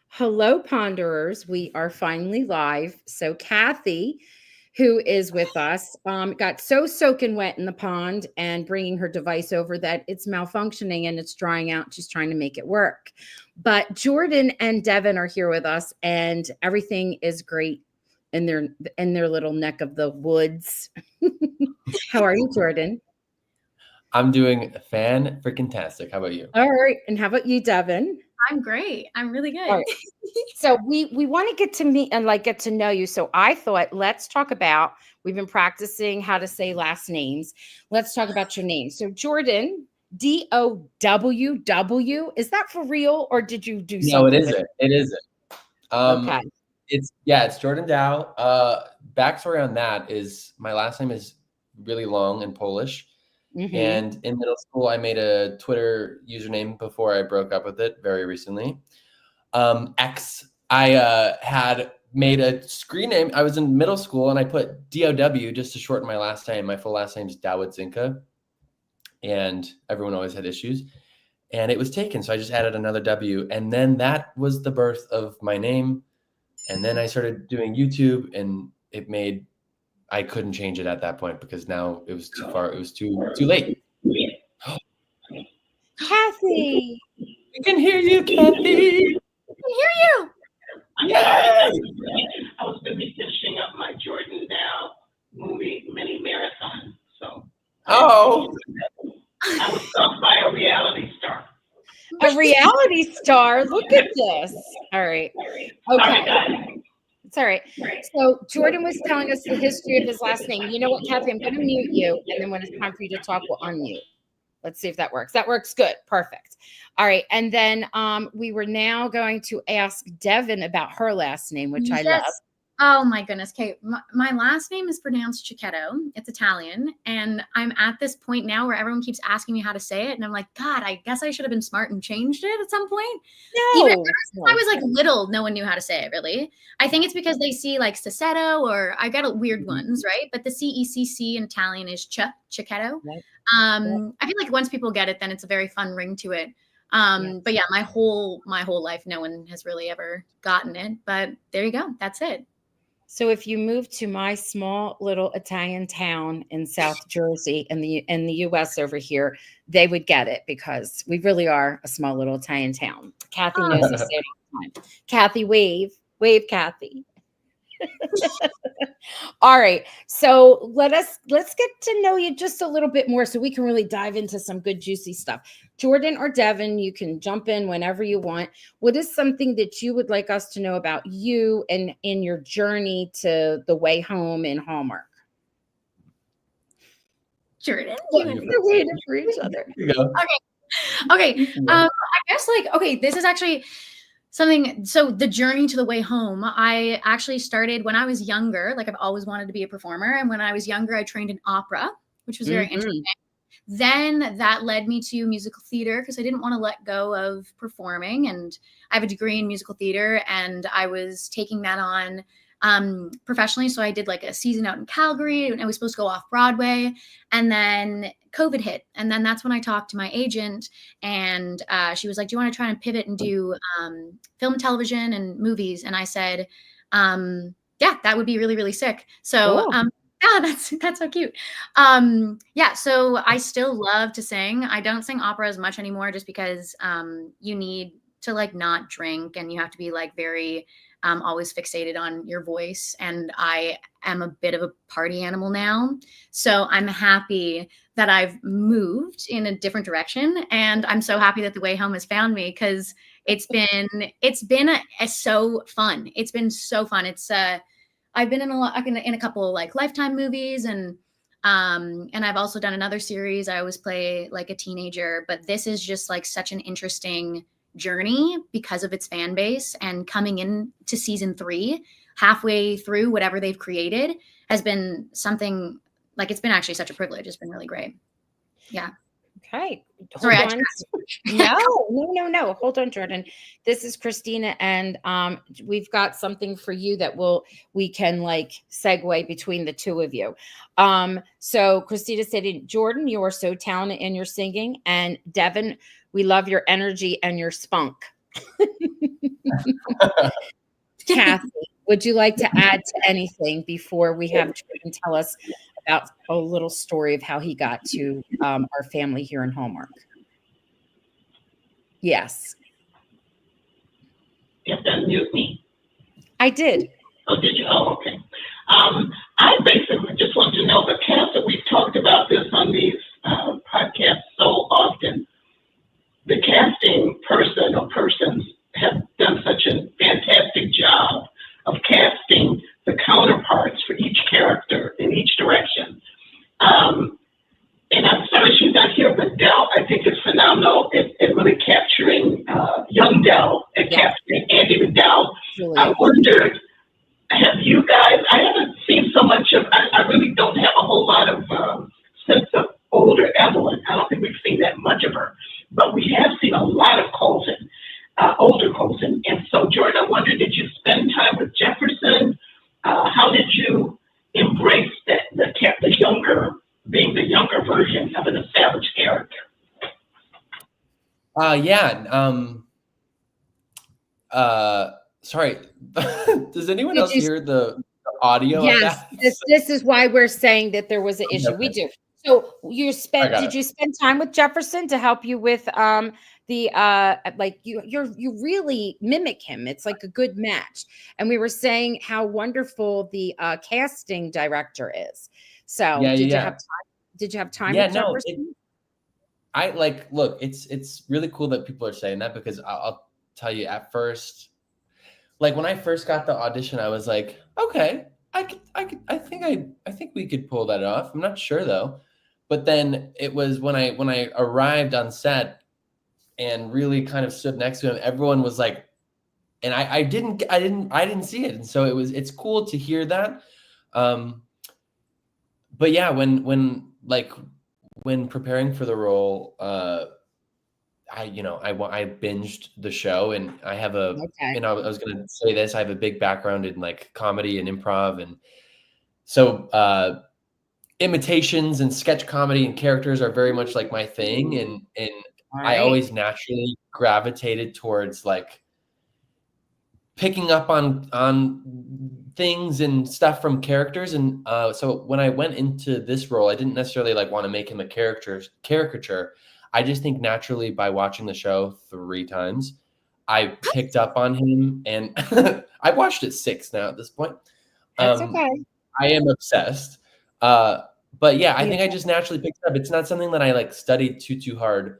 Hello, Ponderers. We are finally live. So, Kathy, who is with us, got so soaking wet in the pond and bringing her device over that it's malfunctioning and it's drying out. She's trying to make it work. But Jordan and Devin are here with us, and everything is great in their little neck of the woods. How are you, Jordan? I'm doing fan-freaking-tastic. How about you? All right. And how about you, Devin? I'm great. I'm really All good. right. So we want to get to meet and get to know you. So I thought let's talk about we've been practicing how to say last names. Let's talk about your name. So Jordan, Doww, is that for real or did you do No, it something with isn't. It isn't. Okay. It's Jordan Doww. Backstory on that is my last name is really long in Polish. Mm-hmm. And in middle school, I made a Twitter username before I broke up with it very recently. I had made a screen name. I was in middle school and I put DOW just to shorten my last name. My full last name is Dowd Zinka. And everyone always had issues. And it was taken. So I just added another W. And then that was the birth of my name. And then I started doing YouTube and I couldn't change it at that point because now it was too far. It was too late. Kathy. I can hear you, Kathy. I can hear you. Yay! I was busy finishing up my Jordan Doww movie mini marathon. So I was stung by a reality star. A reality star. Look at this. All right. Okay. It's all right. So Jordan was telling us the history of his last name. You know what, Kathy? I'm going to mute you, and then when it's time for you to talk, we'll unmute. Let's see if that works. That works good. Perfect. All right. And then we were now going to ask Devin about her last name, which I love. Oh my goodness. Okay. My last name is pronounced Cecchetto. It's Italian. And I'm at this point now where everyone keeps asking me how to say it. And I'm like, God, I guess I should have been smart and changed it at some point. No. Even since I was like little, no one knew how to say it really. I think it's because they see like Cecchetto or I got weird ones, right? But the CECC in Italian is Cecchetto. Right. I feel like once people get it, then it's a very fun ring to it. But yeah, my whole life, no one has really ever gotten it. But there you go. That's it. So if you move to my small little Italian town in South Jersey in the US over here, they would get it because we really are a small little Italian town. Kathy knows I say it all the time. Kathy, wave, Kathy. All right. So let's get to know you just a little bit more so we can really dive into some good juicy stuff. Jordan or Devin, you can jump in whenever you want. What is something that you would like us to know about you and in your journey to the way home in Hallmark? Jordan, we're waiting for each other. Here you go. Okay. I guess this is actually something. So the journey to the way home, I actually started when I was younger. Like I've always wanted to be a performer. And when I was younger, I trained in opera, which was very interesting. Then that led me to musical theater because I didn't want to let go of performing. And I have a degree in musical theater and I was taking that on professionally. So I did like a season out in Calgary and I was supposed to go off Broadway. And then COVID hit. And then that's when I talked to my agent and she was like, do you want to try and pivot and do film and television and movies? And I said, yeah, that would be really, really sick. So, yeah, that's so cute. Yeah, so I still love to sing. I don't sing opera as much anymore just because you need to like not drink and you have to be like very always fixated on your voice. And I am a bit of a party animal now. So I'm happy that I've moved in a different direction. And I'm so happy that the way home has found me because it's been so fun. It's been so fun. I've been in a couple like Lifetime movies and I've also done another series. I always play like a teenager, but this is just like such an interesting journey because of its fan base and coming in to season 3 halfway through whatever they've created has been something like it's been actually such a privilege. It's been really great. Yeah. Okay. Sorry, No. Hold on, Jordan. This is Christina, and we've got something for you that we can like segue between the two of you. So Christina said, Jordan, you are so talented in your singing, and Devin, we love your energy and your spunk. Kathy, would you like to add to anything before we have Jordan tell us about a little story of how he got to our family here in Hallmark? Yes. You have to unmute me. I did. Oh, did you? Oh, okay. I basically just want to know the cast that we've talked about this on these podcasts so often. The casting person or persons have done such a fantastic job of casting the counterparts for each character in each direction. And I'm sorry she's not here, but Dell, I think, is phenomenal at really capturing young Dell and capturing Andy McDowell. Really. I wondered, have you guys, I haven't seen so much of, I really don't have a whole lot of sense of older Evelyn. I don't think we've seen that much of her, but we have seen a lot of Colton, older Colton. And so, Jordan, I wondered, did you spend time with Jefferson? How did you embrace that, the younger, being the younger version of an established character? Sorry. Does anyone else hear the audio? Yes, this is why we're saying that there was an issue. Okay. We do. So did you spend time with Jefferson to help you with the like you really mimic him. It's like a good match. And we were saying how wonderful the casting director is. So did you have time? Did you have time with Jefferson? Look, it's really cool that people are saying that, because I'll tell you, at first, like when I first got the audition, I was like, okay, I think we could pull that off. I'm not sure though. But then it was when I arrived on set and really kind of stood next to him, everyone was like, and I didn't see it. And so it's cool to hear that. But yeah, when preparing for the role, I binged the show, and I have I was going to say this, I have a big background in like comedy and improv. And so, imitations and sketch comedy and characters are very much like my thing. And I always naturally gravitated towards like picking up on things and stuff from characters. And so when I went into this role, I didn't necessarily like want to make him a caricature. I just think naturally, by watching the show 3 times, I picked up on him, and I've watched it 6 now at this point. That's okay. I am obsessed. But yeah, I think I just naturally picked it up. It's not something that I like studied too hard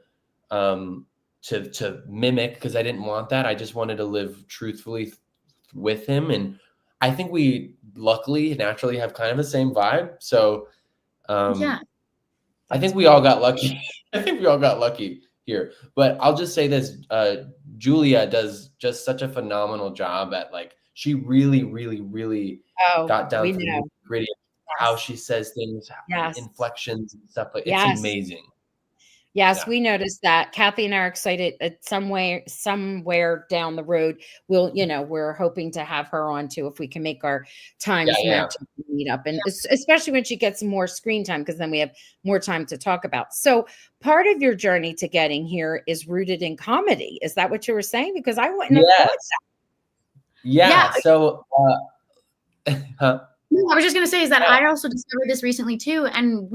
to mimic, because I didn't want that. I just wanted to live truthfully with him. And I think we luckily naturally have kind of the same vibe. So I think we all got lucky. I think we all got lucky here. But I'll just say this, Julia does just such a phenomenal job at like, she really, really, really got down to the gritty, how she says things, inflections and stuff. Like, it's amazing. Yes, we noticed that. Kathy and I are excited at somewhere down the road. We're hoping to have her on too, if we can make our times match up and meet up. And especially when she gets more screen time, because then we have more time to talk about. So part of your journey to getting here is rooted in comedy. Is that what you were saying? Because I wouldn't have thought that. Yeah. So, I was just going to say is that I also discovered this recently too. And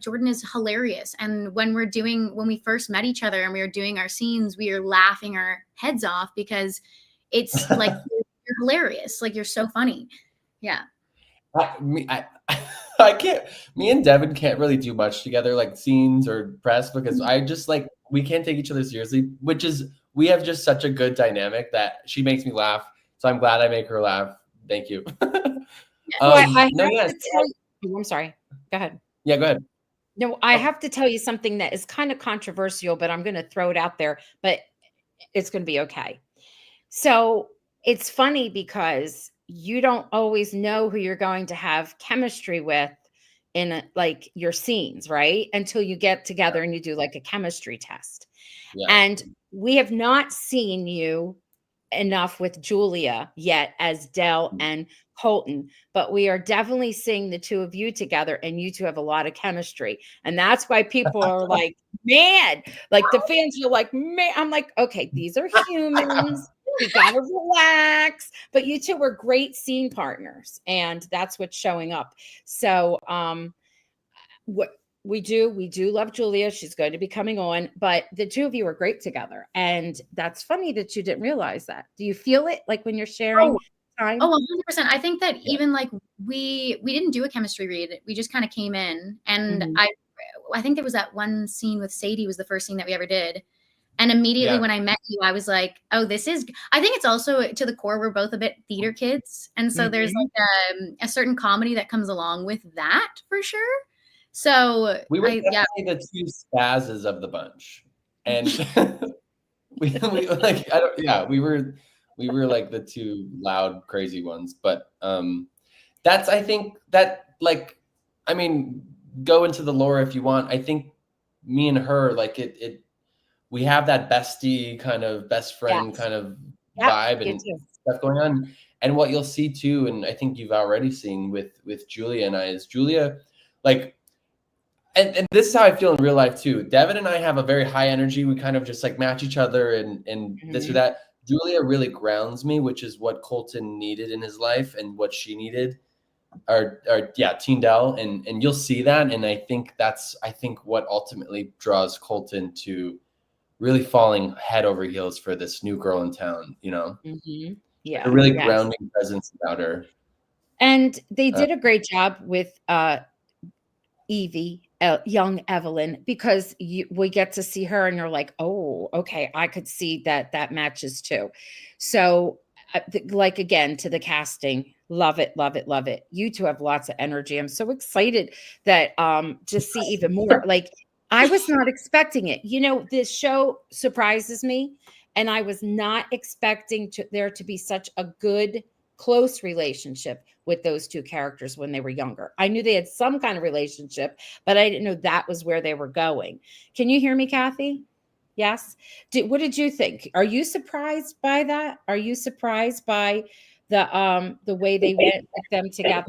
Jordan is hilarious. And when we first met each other and we were doing our scenes, we were laughing our heads off, because it's like, you're hilarious. Like, you're so funny. Yeah. I can't, me and Devin can't really do much together, like scenes or press, because I just we can't take each other seriously, we have just such a good dynamic that she makes me laugh. So I'm glad I make her laugh. Thank you. I'm sorry. Go ahead. Yeah, go ahead. No, I have to tell you something that is kind of controversial, but I'm going to throw it out there, but it's going to be okay. So it's funny because you don't always know who you're going to have chemistry with in like your scenes, right? Until you get together and you do like a chemistry test. Yeah. And we have not seen you enough with Julia yet as Dell and Colton, but we are definitely seeing the two of you together, and you two have a lot of chemistry. And that's why people are like, man, like the fans are like, man, I'm like, okay, these are humans. You gotta relax. But you two were great scene partners, and that's what's showing up. So what we do love Julia. She's going to be coming on, but the two of you are great together. And that's funny that you didn't realize that. Do you feel it like when you're sharing time? Oh, 100%. I think that even like we didn't do a chemistry read. We just kind of came in, and I think there was that one scene with Sadie was the first scene that we ever did. And immediately when I met you, I was like, oh, I think it's also to the core, we're both a bit theater kids. And so there's like a certain comedy that comes along with that for sure. So we were definitely the two spazzes of the bunch. And we like, we were like the two loud, crazy ones. But that's, I think that like, I mean, go into the lore if you want. I think me and her, like we have that bestie kind of best friend kind of vibe and stuff going on. And what you'll see too, and I think you've already seen with Julia and I, is Julia, like, and this is how I feel in real life too. Devin and I have a very high energy. We kind of just like match each other and this or that. Julia really grounds me, which is what Colton needed in his life and what she needed. Teen Dell, and you'll see that. And I think that's what ultimately draws Colton to really falling head over heels for this new girl in town, you know? Yeah. A really grounding presence about her. And they did a great job with Evie, young Evelyn, because we get to see her and you're like, oh, okay, I could see that matches too. So like, again, to the casting, love it, love it, love it. You two have lots of energy. I'm so excited that to see even more. Like, I was not expecting it. You know, this show surprises me, and I was not expecting there to be such a good, close relationship with those two characters when they were younger. I knew they had some kind of relationship, but I didn't know that was where they were going. Can you hear me, Kathy? Yes. What did you think? Are you surprised by that? Are you surprised by the way they went with them together?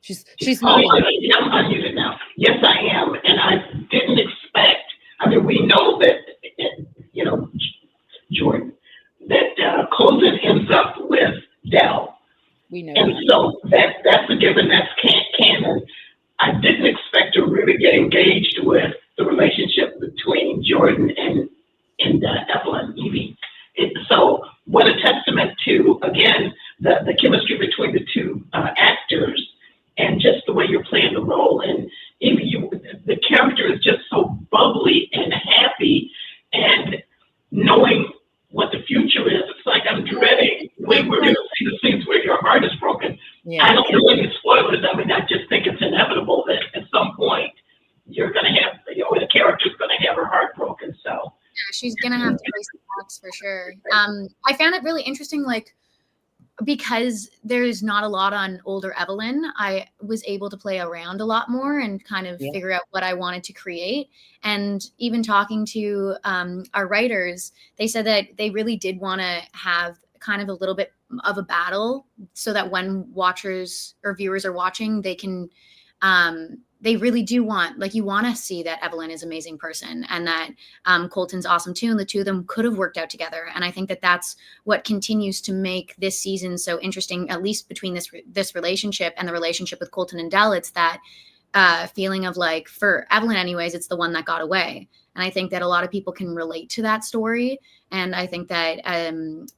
She's I'm unmuted now. Yes, I am, and I didn't expect. I mean, we know that Jordan, that Colton ends up with Dell. We know, and so that's a given. That's canon. I didn't expect to really get engaged with the relationship between Jordan and Evelyn Evie. So what a testament to, again, the chemistry between the two actors and just the way you're playing the role. And the character is just so bubbly and happy, and knowing what the future is, it's like I'm dreading when we're going to see the scenes where your heart is broken. I don't know any spoilers. I mean, I just think it's inevitable that at some point you're going to have, the character's going to have her heart broken. So yeah, she's going to have to face the facts for sure. I found it really interesting, like, because there's not a lot on older Evelyn, I was able to play around a lot more and kind of figure out what I wanted to create. And even talking to our writers, they said that they really did want to have kind of a little bit of a battle so that when watchers or viewers are watching, they can, they really do want, like, you want to see that Evelyn is an amazing person and that Colton's awesome too. And the two of them could have worked out together. And I think that that's what continues to make this season so interesting, at least between this relationship and the relationship with Colton and Dell. It's that feeling of, like, for Evelyn anyways, it's the one that got away. And I think that a lot of people can relate to that story. And I think that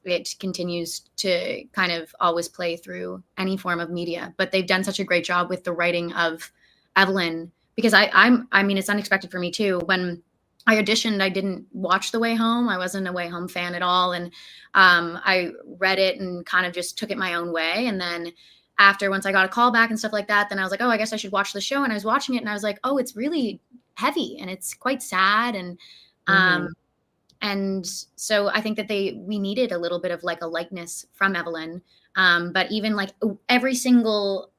it continues to kind of always play through any form of media. But they've done such a great job with the writing of Evelyn, because I mean, it's unexpected for me too. When I auditioned, I didn't watch The Way Home. I wasn't a Way Home fan at all. And I read it and kind of just took it my own way. And then once I got a call back and stuff like that, then I was like, oh, I guess I should watch the show. And I was watching it and I was like, oh, it's really heavy and it's quite sad. And and so I think that we needed a little bit of, like, a likeness from Evelyn. But even, like, every single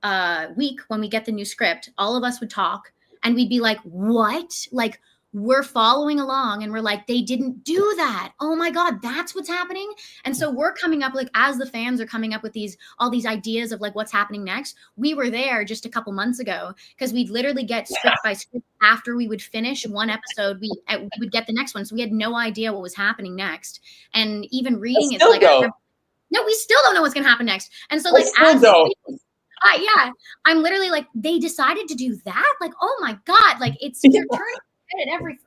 week when we get the new script, all of us would talk and we'd be like, what? Like, we're following along and we're like, they didn't do that. Oh my God, that's what's happening. And so we're coming up, like, as the fans are coming up with all these ideas of like what's happening next. We were there just a couple months ago because we'd literally get script by script after we would finish one episode. We would get the next one. So we had no idea what was happening next. And even reading it's like, no, we still don't know what's going to happen next. And so like, yeah, I'm literally like, they decided to do that. Like, oh my God, like they're turning at every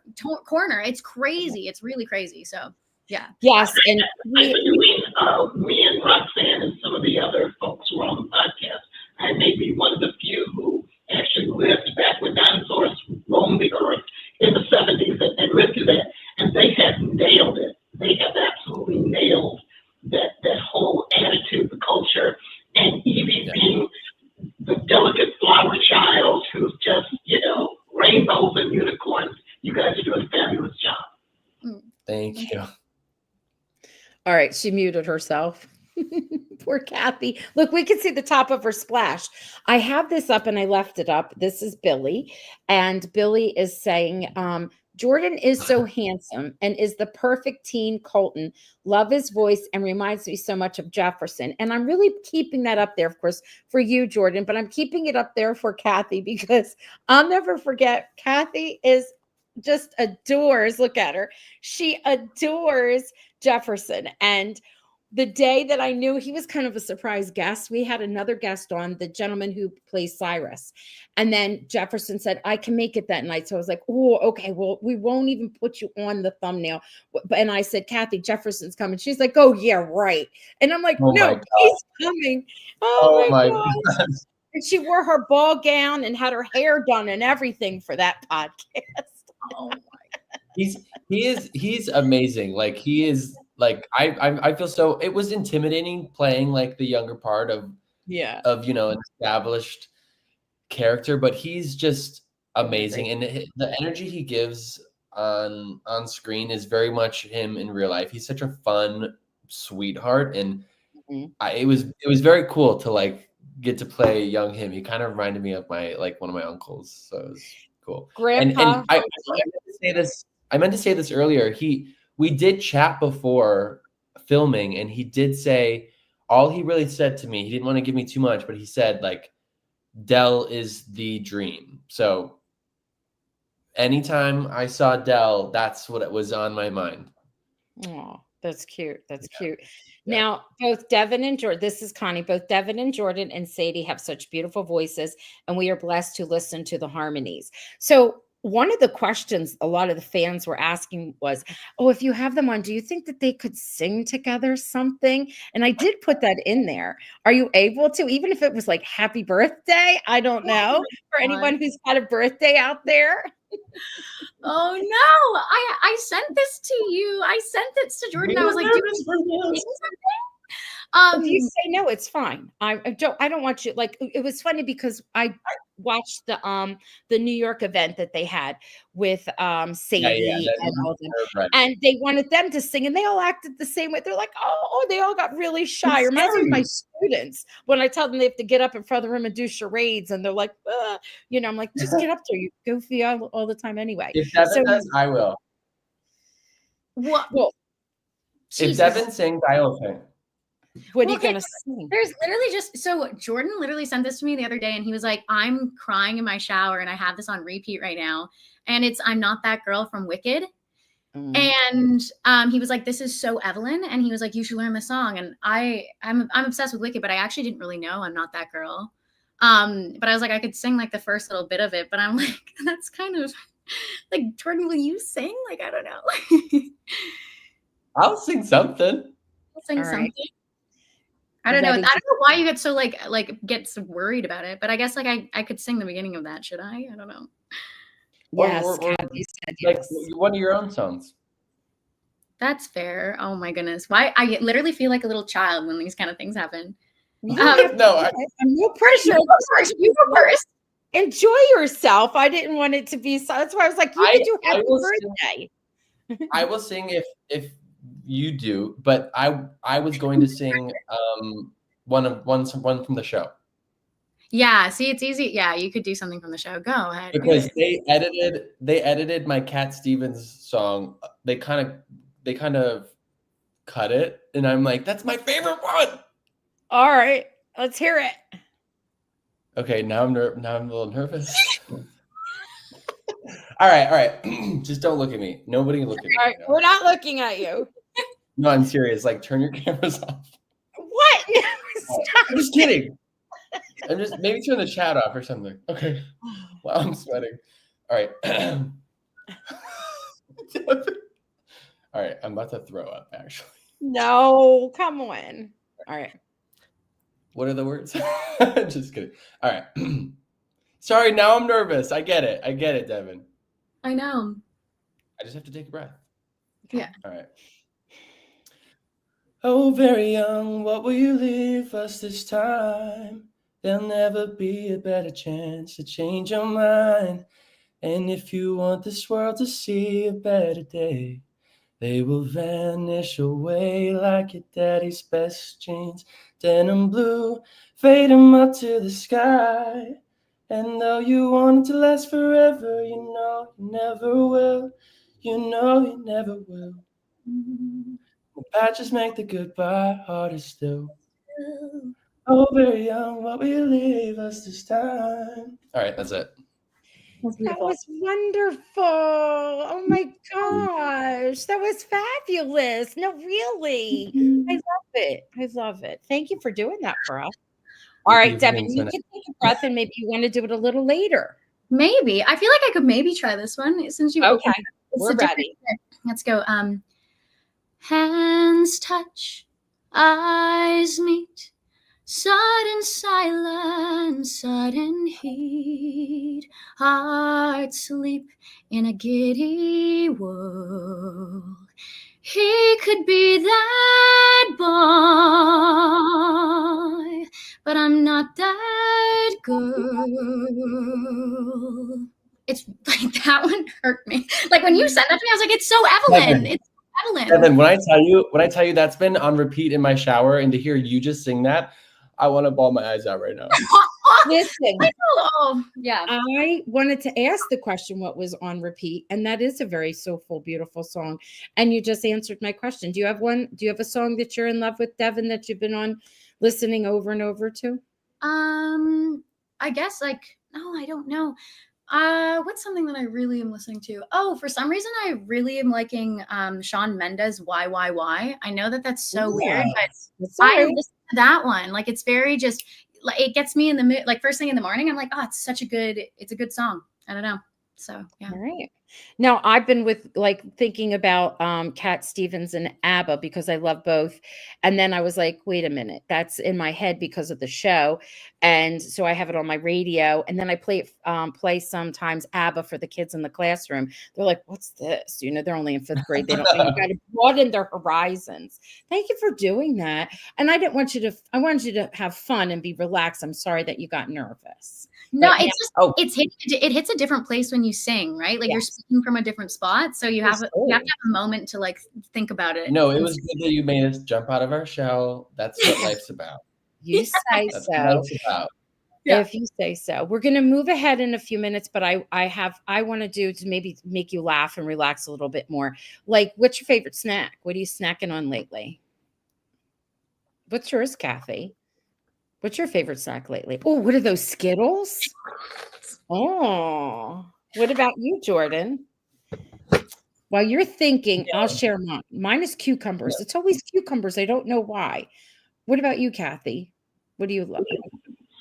corner. It's crazy. It's really crazy. So yeah. Yes. And me and Roxanne and some of the other folks who were on the podcast, I may be one of the few who actually lived back when dinosaurs roamed the earth in the 70s and lived through that. And they have nailed it. They have absolutely nailed that whole attitude, the culture, and Evie being the delicate flower child who's just, rainbows and unicorns. You guys are doing a fabulous job. Thank you. All right, she muted herself. Poor Kathy. Look, we can see the top of her splash. I have this up and I left it up. This is Billy. And Billy is saying, Jordan is so handsome and is the perfect teen Colton. Love his voice and reminds me so much of Jefferson. And I'm really keeping that up there, of course, for you, Jordan, but I'm keeping it up there for Kathy because I'll never forget. Kathy just adores, look at her. She adores Jefferson. And the day that I knew he was kind of a surprise guest, we had another guest on, the gentleman who plays Cyrus. And then Jefferson said, I can make it that night. So I was like, oh, okay, well, we won't even put you on the thumbnail. And I said, Kathy, Jefferson's coming. She's like, oh, yeah, right. And I'm like, no, he's coming. Oh my God. And she wore her ball gown and had her hair done and everything for that podcast. Oh my God. He's amazing. Like he is. Like I feel so. It was intimidating playing like the younger part of an established character, but he's just amazing, and the energy he gives on screen is very much him in real life. He's such a fun sweetheart, and it was very cool to like get to play young him. He kind of reminded me of one of my uncles, so it was cool. Grandpa, and I meant to say this earlier. We did chat before filming, and he did say all he really said to me. He didn't want to give me too much, but he said like, Del is the dream. So anytime I saw Del, that's what it was on my mind. Oh, that's cute. That's cute. Yeah. Now, both Devin and Jordan, this is Connie, both Devin and Jordan and Sadie have such beautiful voices, and we are blessed to listen to the harmonies. So one of the questions a lot of the fans were asking was, oh, if you have them on, do you think that they could sing together something? And I did put that in there. Are you able to, even if it was like happy birthday? I don't know. For anyone who's got a birthday out there. Oh no, I sent this to you. I sent it to Jordan. I was like, if you say no, it's fine. I don't want you, like, it was funny because I watched the New York event that they had with Sadie and all them, right. And they wanted them to sing, and they all acted the same way. They're like, oh, they all got really shy. Reminds me of my students when I tell them they have to get up in front of the room and do charades, and they're like, I'm like, just get up there, you goofy all the time anyway. If Devin does, I will. Well, if Devin sings, I will sing. What are you going to sing? There's literally Jordan literally sent this to me the other day, and he was like, I'm crying in my shower and I have this on repeat right now. And it's I'm Not That Girl from Wicked. And he was like, this is so Evelyn. And he was like, you should learn the song. And I'm obsessed with Wicked, but I actually didn't really know I'm Not That Girl. But I was like, I could sing like the first little bit of it, but I'm like, that's kind of like, Jordan, will you sing? Like, I don't know. I'll sing something. I'll sing something. I don't know. I don't know why you get so get so worried about it, but I guess like I could sing the beginning of that. Should I? I don't know. Yes, or like one of your own songs. That's fair. Oh my goodness. Why? I literally feel like a little child when these kind of things happen. No pressure. You go first. Enjoy yourself. I didn't want it to be so. That's why I was like, you could do happy birthday. I will sing if you do, but I was going to sing one from the show. Yeah, see, it's easy. Yeah, you could do something from the show. Go ahead. Because they edited my Cat Stevens song. They kind of cut it, and I'm like, that's my favorite one. All right, let's hear it. Okay, now I'm a little nervous. All right. Just don't look at me. Nobody look at me. All right, we're not looking at you. No, I'm serious. Like, turn your cameras off. What? No, stop. I'm just kidding. I'm just maybe turn the chat off or something. Okay. Wow, I'm sweating. All right. All right, I'm about to throw up, actually. No, come on. All right. What are the words? Just kidding. All right. Sorry, now I'm nervous. I get it, Devin. I know. I just have to take a breath. Yeah. All right. Oh, very young, what will you leave us this time? There'll never be a better chance to change your mind. And if you want this world to see a better day, they will vanish away like your daddy's best jeans. Denim blue, fade 'em up to the sky. And though you want it to last forever, you know you never will. You know you never will. The patches make the goodbye harder still. Oh, very young, what will you leave us this time? All right, that's it. That's That beautiful. was wonderful. Oh my gosh. That was fabulous. No, really. I love it. I love it. Thank you for doing that for us. All right, Devin, you can take a breath and maybe you want to do it a little later. Maybe. I feel like I could maybe try this one since you Okay, opened. we're ready. Let's go. Hands touch, eyes meet, sudden silence, sudden heat, hearts sleep in a giddy world. He could be that boy, but I'm not that girl. It's like that one hurt me. Like when you said that to me, I was like, it's so Evelyn. It's so Evelyn. Devin, when I tell you that's been on repeat in my shower, and to hear you just sing that, I want to bawl my eyes out right now. Listen, Oh, yeah. I wanted to ask the question what was on repeat, and that is a very soulful, beautiful song. And you just answered my question. Do you have one? Do you have a song that you're in love with, Devin, that you've been on listening over and over to? I guess no, I don't know. What's something that I really am listening to? Oh, for some reason I really am liking Shawn Mendes Why. I know that's so weird, but I listen to that one. Like it's very just like it gets me in the mood. Like first thing in the morning, I'm like, oh, it's a good song. I don't know. So yeah. All right. Now I've been thinking about Cat Stevens and ABBA because I love both. And then I was like, wait a minute, that's in my head because of the show. And so I have it on my radio. And then I play sometimes ABBA for the kids in the classroom. They're like, what's this? They're only in 5th grade. They don't know. You got to broaden their horizons. Thank you for doing that. And I wanted you to have fun and be relaxed. I'm sorry that you got nervous. No, it hits a different place when you sing, right? Like you're speaking from a different spot, so you have to have a moment to like think about it. No, it was good that you made us jump out of our shell. That's what life's about. You say That's so. what life's about. Yeah. If you say so. We're going to move ahead in a few minutes, but I want to do to maybe make you laugh and relax a little bit more. Like, what's your favorite snack? What are you snacking on lately? What's yours, Kathy? What's your favorite snack lately? Oh, what are those Skittles? Oh, what about you, Jordan? While you're thinking, I'll share mine. Mine is cucumbers. It's always cucumbers. I don't know why. What about you, Kathy? What do you love?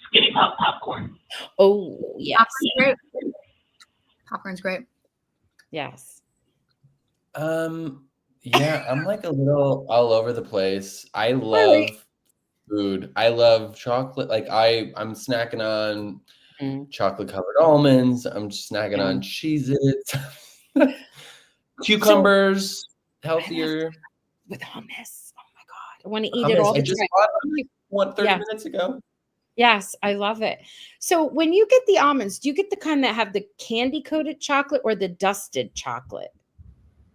Skinny pop popcorn. Oh, yes. Popcorn's great. Yes. Yeah, I'm like a little all over the place. I love food. I love chocolate. Like I'm snacking on chocolate covered almonds. I'm snacking on Cheez-Its. Cucumbers, healthier. With hummus. Oh my God. I want to eat it all the I just bought 30 minutes ago. Yes, I love it. So when you get the almonds, do you get the kind that have the candy coated chocolate or the dusted chocolate?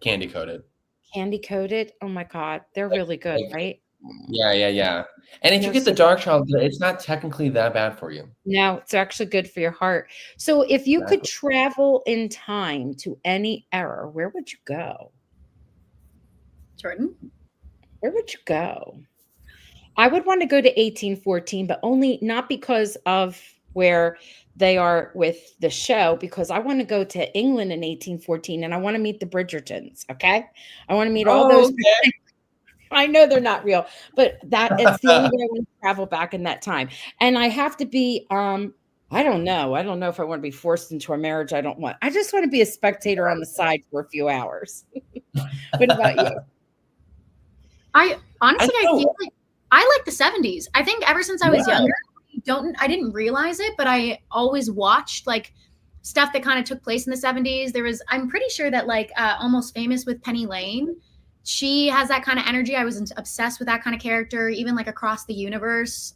Candy coated. Candy coated. Oh my God. They're really good, right? Yeah. And if you They're get the so dark chocolate, it's not technically that bad for you. No, it's actually good for your heart. So if you could Exactly. travel in time to any era, where would you go? Jordan? Where would you go? I would want to go to 1814, but only not because of where they are with the show, because I want to go to England in 1814 and I want to meet the Bridgertons. Okay. I want to meet all Oh, those. okay. I know they're not real, but it's the only way I want to travel back in that time. And I have to be, I don't know. I don't know if I want to be forced into a marriage. I just want to be a spectator on the side for a few hours. What about you? I honestly, I know. feel like I like the 70s. I think ever since I was younger, I didn't realize it, but I always watched like stuff that kind of took place in the 70s. I'm pretty sure that like Almost Famous with Penny Lane, she has that kind of energy. I was obsessed with that kind of character, even like Across the Universe,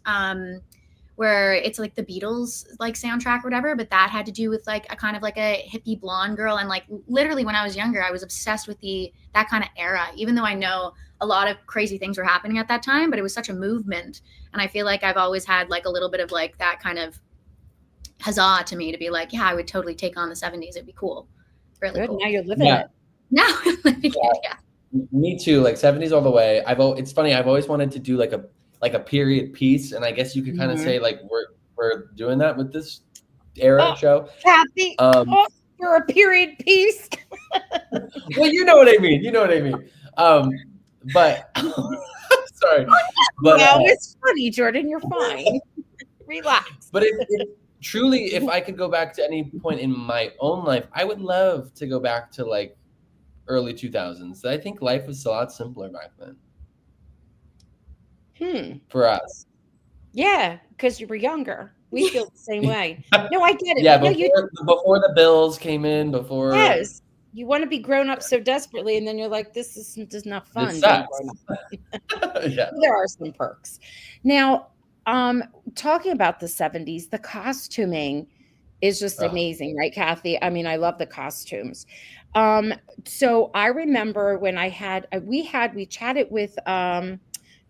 where it's like the Beatles like soundtrack or whatever, but that had to do with like a kind of like a hippie blonde girl. And like literally when I was younger, I was obsessed with that kind of era, even though I know a lot of crazy things were happening at that time, but it was such a movement. And I feel like I've always had like a little bit of like that kind of huzzah to me to be like, yeah, I would totally take on the 70s. It'd be cool. Really Good. cool. Now you're living Yeah. it. Now, yeah. Me too. Like 70s all the way. It's funny. I've always wanted to do like a period piece, and I guess you could kind of say like we're doing that with this era show. Kathy, for a period piece. Well, you know what I mean. But sorry. But no, it's funny, Jordan. You're fine. Relax. But truly, if I could go back to any point in my own life, I would love to go back to like early 2000s. I think life was a lot simpler back then. For us. Yeah, because you were younger. We feel the same way. No, I get it. Yeah, No, before the bills came in, before. Yes. You want to be grown up so desperately, and then you're like, this is not fun. This sucks. Yeah. There are some perks. Now, talking about the 70s, the costuming is just amazing, right, Kathy? I mean, I love the costumes. So I remember when we chatted with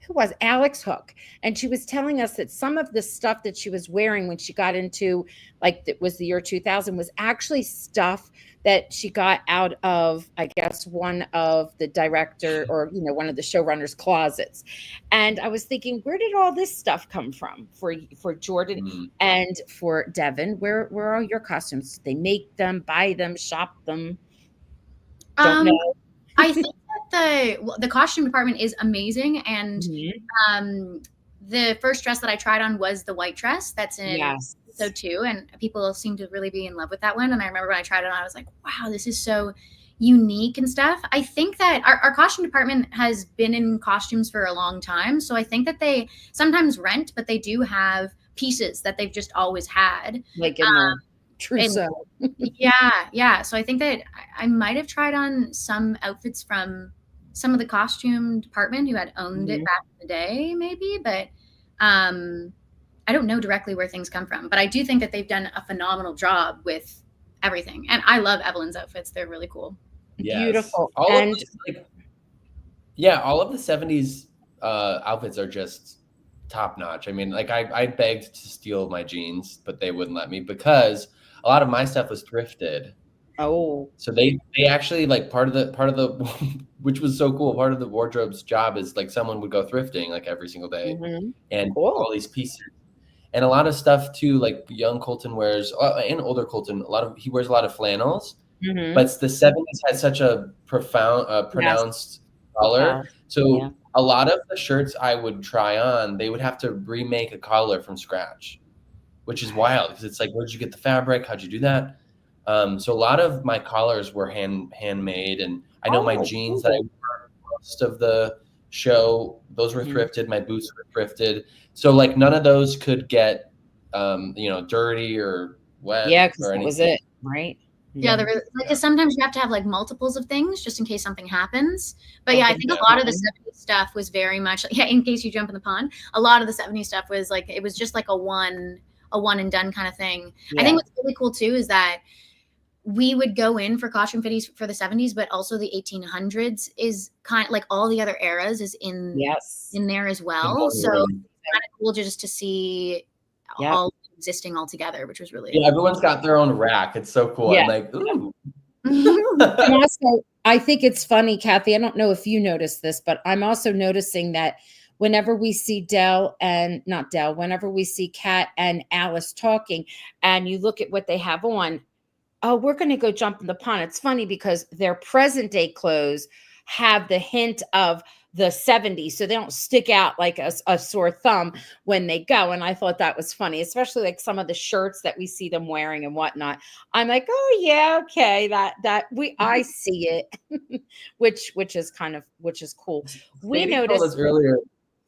who was Alex Hook, and she was telling us that some of the stuff that she was wearing when she got into like it was the year 2000 was actually stuff that she got out of, I guess, one of the director or one of the showrunners' closets. And I was thinking, where did all this stuff come from for Jordan and for Devin? Where are your costumes? Did they make them, buy them, shop them? Don't know. I think that the costume department is amazing, and the first dress that I tried on was the white dress that's in episode 2, and people seem to really be in love with that one. And I remember when I tried it on, I was like, wow, this is so unique and stuff. I think that our costume department has been in costumes for a long time, so I think that they sometimes rent, but they do have pieces that they've just always had, like in the trousseau. Yeah. So I think that I might have tried on some outfits from some of the costume department who had owned it back in the day, maybe, but I don't know directly where things come from. But I do think that they've done a phenomenal job with everything, and I love Evelyn's outfits; they're really cool. Yes. Beautiful. All of the 70s outfits are just top notch. I mean, like I begged to steal my jeans, but they wouldn't let me because a lot of my stuff was thrifted. Oh, so they actually like part of the which was so cool. Part of the wardrobe's job is like someone would go thrifting like every single day and all these pieces. And a lot of stuff too, like young Colton wears, and older Colton, he wears a lot of flannels. But the 70s had such a pronounced collar. So a lot of the shirts I would try on, they would have to remake a collar from scratch, which is wild because it's like, where'd you get the fabric? How'd you do that? So a lot of my collars were handmade, and I know my jeans that I wore most of the show, those were thrifted. My boots were thrifted. So like none of those could get, dirty or wet. Yeah, because that was it, right? Yeah, there was, like, sometimes you have to have like multiples of things just in case something happens. But yeah, I think a lot of the 70s stuff was very much in case you jump in the pond. A lot of the 70s stuff was like it was just like a one and done kind of thing. I think what's really cool too is that we would go in for costume fitties for the 70s, but also the 1800s is kind of like all the other eras is in there as well. So kind of cool just to see all existing all together, which was really everyone's got their own rack. It's so cool. I'm like, ooh. And also, I think it's funny, Kathy. I don't know if you noticed this, but I'm also noticing that whenever we see whenever we see Kat and Alice talking, and you look at what they have on, oh, we're going to go jump in the pond. It's funny because their present day clothes have the hint of the 70s, so they don't stick out like a sore thumb when they go. And I thought that was funny, especially like some of the shirts that we see them wearing and whatnot. I'm like, oh yeah, okay, I see it, which is cool.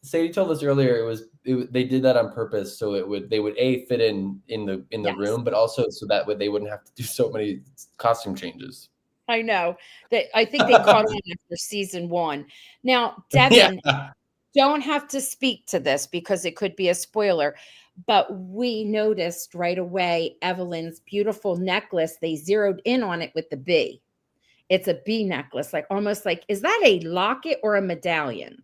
Sadie told us earlier they did that on purpose, so they would fit in the room, but also so that they wouldn't have to do so many costume changes. I know that. I think they caught on after season 1. Now, Devin, don't have to speak to this because it could be a spoiler, but we noticed right away Evelyn's beautiful necklace. They zeroed in on it with the bee. It's a bee necklace, like almost like, is that a locket or a medallion?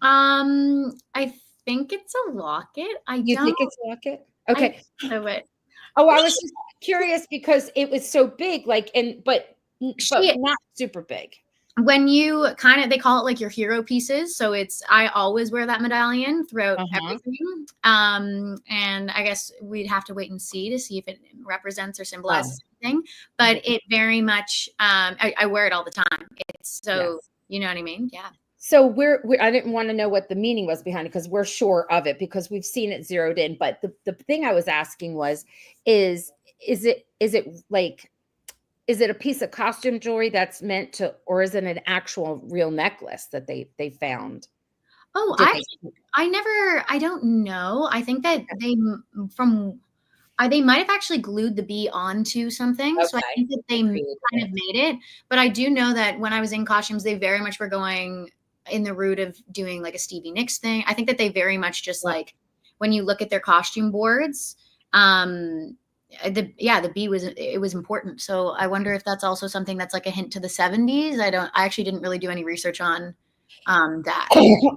I think it's a locket. You think it's a locket? Okay. I was just curious because it was so big, but not super big. When you they call it like your hero pieces. So I always wear that medallion throughout everything. And I guess we'd have to wait and see if it represents or symbolizes something. But it very much, I wear it all the time. It's so, you know what I mean? Yeah. So I didn't want to know what the meaning was behind it because we're sure of it because we've seen it zeroed in. But the thing I was asking was, is it a piece of costume jewelry that's meant to, or is it an actual real necklace that they found? Oh, I don't know. I think that they might have actually glued the bee onto something. Okay. So I think that they kind of made it. But I do know that when I was in costumes, they very much were going in the route of doing like a Stevie Nicks thing. I think that they very much just like, when you look at their costume boards, the bee was important. So I wonder if that's also something that's like a hint to the 70s. I actually didn't really do any research on that.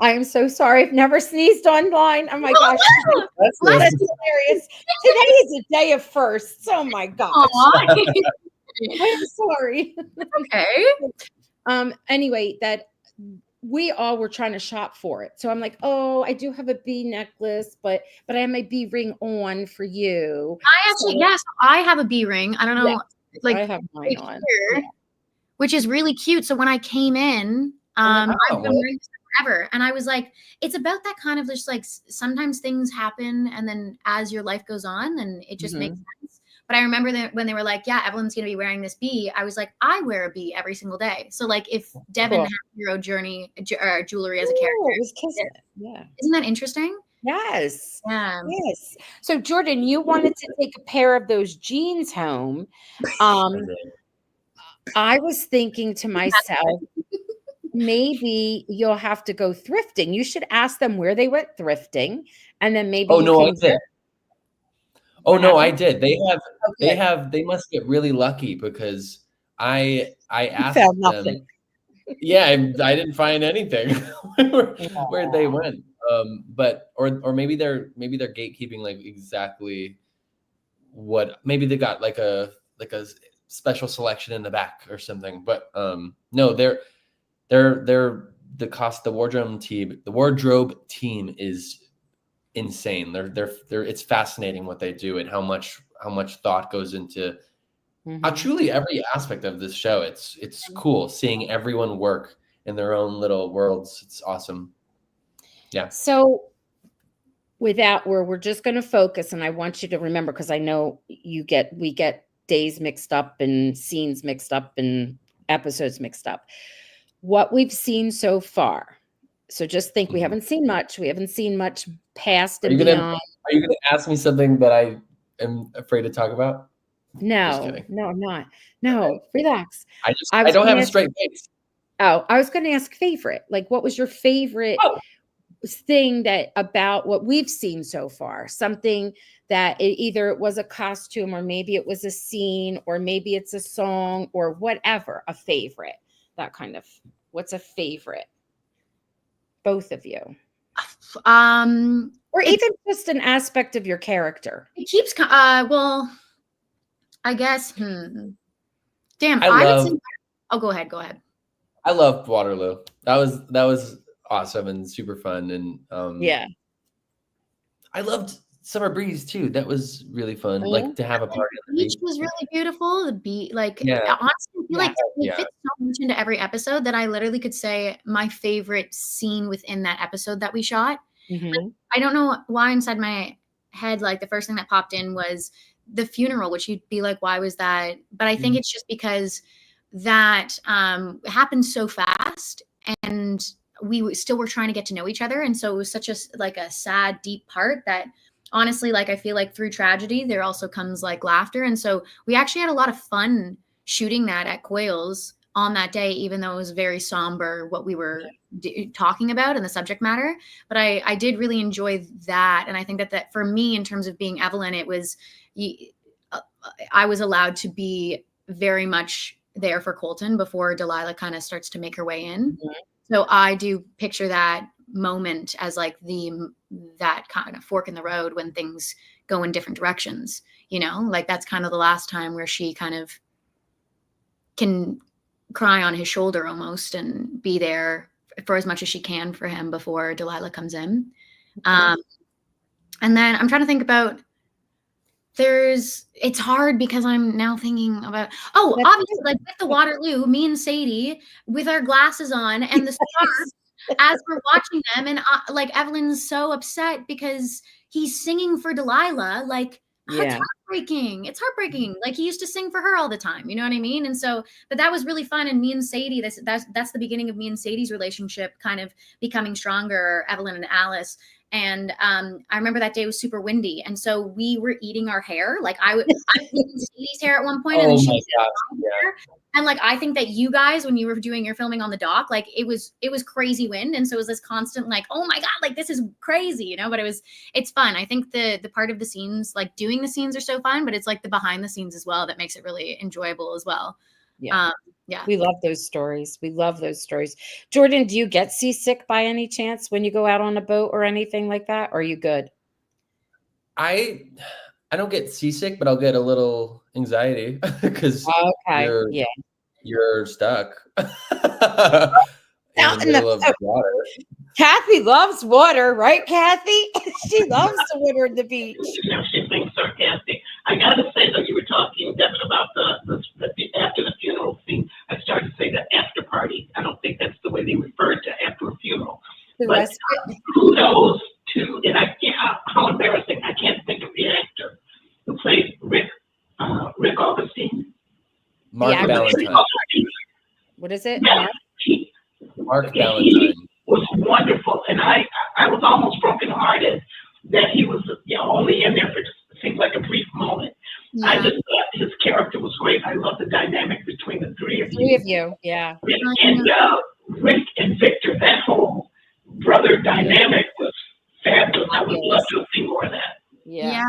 I am so sorry. I've never sneezed online. Oh my gosh. That's hilarious. Today is a day of firsts. Oh my gosh. I'm sorry. Okay. Anyway, that we all were trying to shop for it. So I'm like, oh, I do have a bee necklace, but I have my bee ring on for you. I have a bee ring. I don't know. I have mine on. Which is really cute. So when I came in, I've been wearing this forever. And I was like, it's about that kind of just like sometimes things happen. And then as your life goes on, then it just makes sense. But I remember that when they were like, yeah, Evelyn's going to be wearing this bee, I was like, I wear a bee every single day. So like if Devin had hero jewelry as a character. Isn't that interesting? Yes. Yeah. Yes. So Jordan, you wanted to take a pair of those jeans home. I was thinking to myself, maybe you'll have to go thrifting. You should ask them where they went thrifting, and then maybe. I did. They must get really lucky because I asked them. Yeah, I didn't find anything where they went. But maybe they're gatekeeping like exactly what. Maybe they got like a special selection in the back or something. But no, the wardrobe team is insane. It's fascinating what they do and how much thought goes into truly every aspect of this show. It's cool seeing everyone work in their own little worlds. It's awesome. Yeah. So we're just going to focus, and I want you to remember, because I know we get days mixed up and scenes mixed up and episodes mixed up. What we've seen so far. So just think, we haven't seen much. We haven't seen much past and beyond. Are you going to ask me something that I am afraid to talk about? No, I'm not. No, relax. I don't have a straight face. Oh, I was going to ask favorite. Like, what was your favorite thing that about what we've seen so far, something that either it was a costume, or maybe it was a scene, or maybe it's a song, or whatever, a favorite, that kind of, what's a favorite? Both of you. Or even just an aspect of your character. It keeps, well, I guess, damn, would say, oh, go ahead. I loved Waterloo. That was awesome and super fun. And yeah. I loved Summer Breeze too. That was really fun. Like to have a party. The beach was really beautiful. The beach, like, Yeah. honestly, I feel like it fits so much into every episode that I literally could say my favorite scene within that episode that we shot. Like, I don't know why inside my head, like the first thing that popped in was the funeral, which you'd be like, why was that? But I think it's just because that happened so fast, and we still were trying to get to know each other. And so it was such a sad, deep part that honestly, like, I feel like through tragedy, there also comes like laughter. And so we actually had a lot of fun shooting that at Quails on that day, even though it was very somber what we were talking about and the subject matter. But I did really enjoy that. And I think that for me, in terms of being Evelyn, it was, I was allowed to be very much there for Colton before Delilah kind of starts to make her way in. So I do picture that moment as like that kind of fork in the road when things go in different directions, you know, like that's kind of the last time where she kind of can cry on his shoulder almost and be there for as much as she can for him before Delilah comes in. And then I'm trying to think about, it's hard because I'm now thinking about, obviously, like with the Waterloo, me and Sadie with our glasses on and the stars as we're watching them, and like Evelyn's so upset because he's singing for Delilah. Like, it's heartbreaking. It's heartbreaking. Like, he used to sing for her all the time. You know what I mean? And so, but that was really fun. And me and Sadie, that's the beginning of me and Sadie's relationship kind of becoming stronger, Evelyn and Alice. And I remember that day was super windy, and so we were eating our hair. Like I was eating Sadie's hair at one point, and then she was hair. And like I think that you guys, when you were doing your filming on the dock, like it was crazy wind, and so it was this constant like, oh my god, like this is crazy, you know. But it's fun. I think the part of the scenes, like doing the scenes, are so fun, but it's like the behind the scenes as well that makes it really enjoyable as well. Yeah. We love those stories. Jordan, do you get seasick by any chance when you go out on a boat or anything like that? Or are you good? I don't get seasick, but I'll get a little anxiety because you're stuck in the middle of the water. Kathy loves water, right, Kathy? She loves the water at the beach. She's being sarcastic. I gotta say that you were talking, Devin, about the after the funeral scene. I started to say the after party. I don't think that's the way they referred to after a funeral. But kudos to, and how embarrassing, I can't think of the actor who played Rick Augustine. Mark Valentine. What is it? Mark Valentine was wonderful, and I was almost brokenhearted that he was only in there for just seemed like a brief moment. Yeah. I just thought his character was great. I love the dynamic between the three of you. Yeah. And Rick and Victor, that whole brother dynamic was fabulous. I would love to see more of that. Yeah.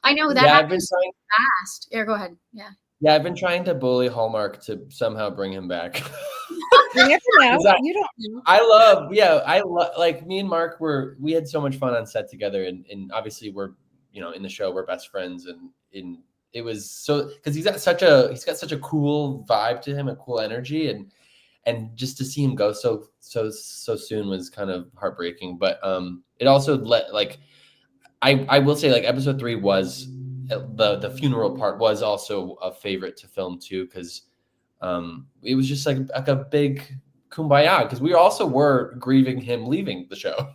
I know that happens fast. Yeah, go ahead. Yeah, I've been trying to bully Hallmark to somehow bring him back. You never know. You don't know. I love like me and Mark we had so much fun on set together, and obviously we're in the show we're best friends, and it was so because he's got such a cool vibe to him, a cool energy, and just to see him go so soon was kind of heartbreaking. But it also I will say, like, episode 3 was the funeral part was also a favorite to film too, because it was just like a big kumbaya, because we also were grieving him leaving the show.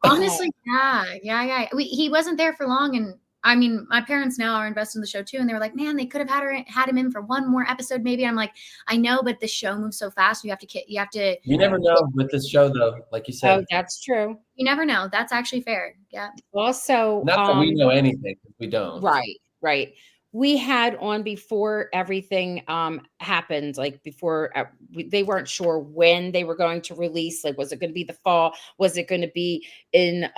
Honestly, yeah. He wasn't there for long, and I mean, my parents now are invested in the show too, and they were like, "Man, they could have had him in for one more episode, maybe." I'm like, I know, but the show moves so fast. You have to. You never know with this show, though. Like you said, oh, that's true. You never know. That's actually fair. Yeah. Also, not that we know anything, we don't. Right. we had on before everything happened, like before they weren't sure when they were going to release. Like, was it going to be the fall? Was it going to be in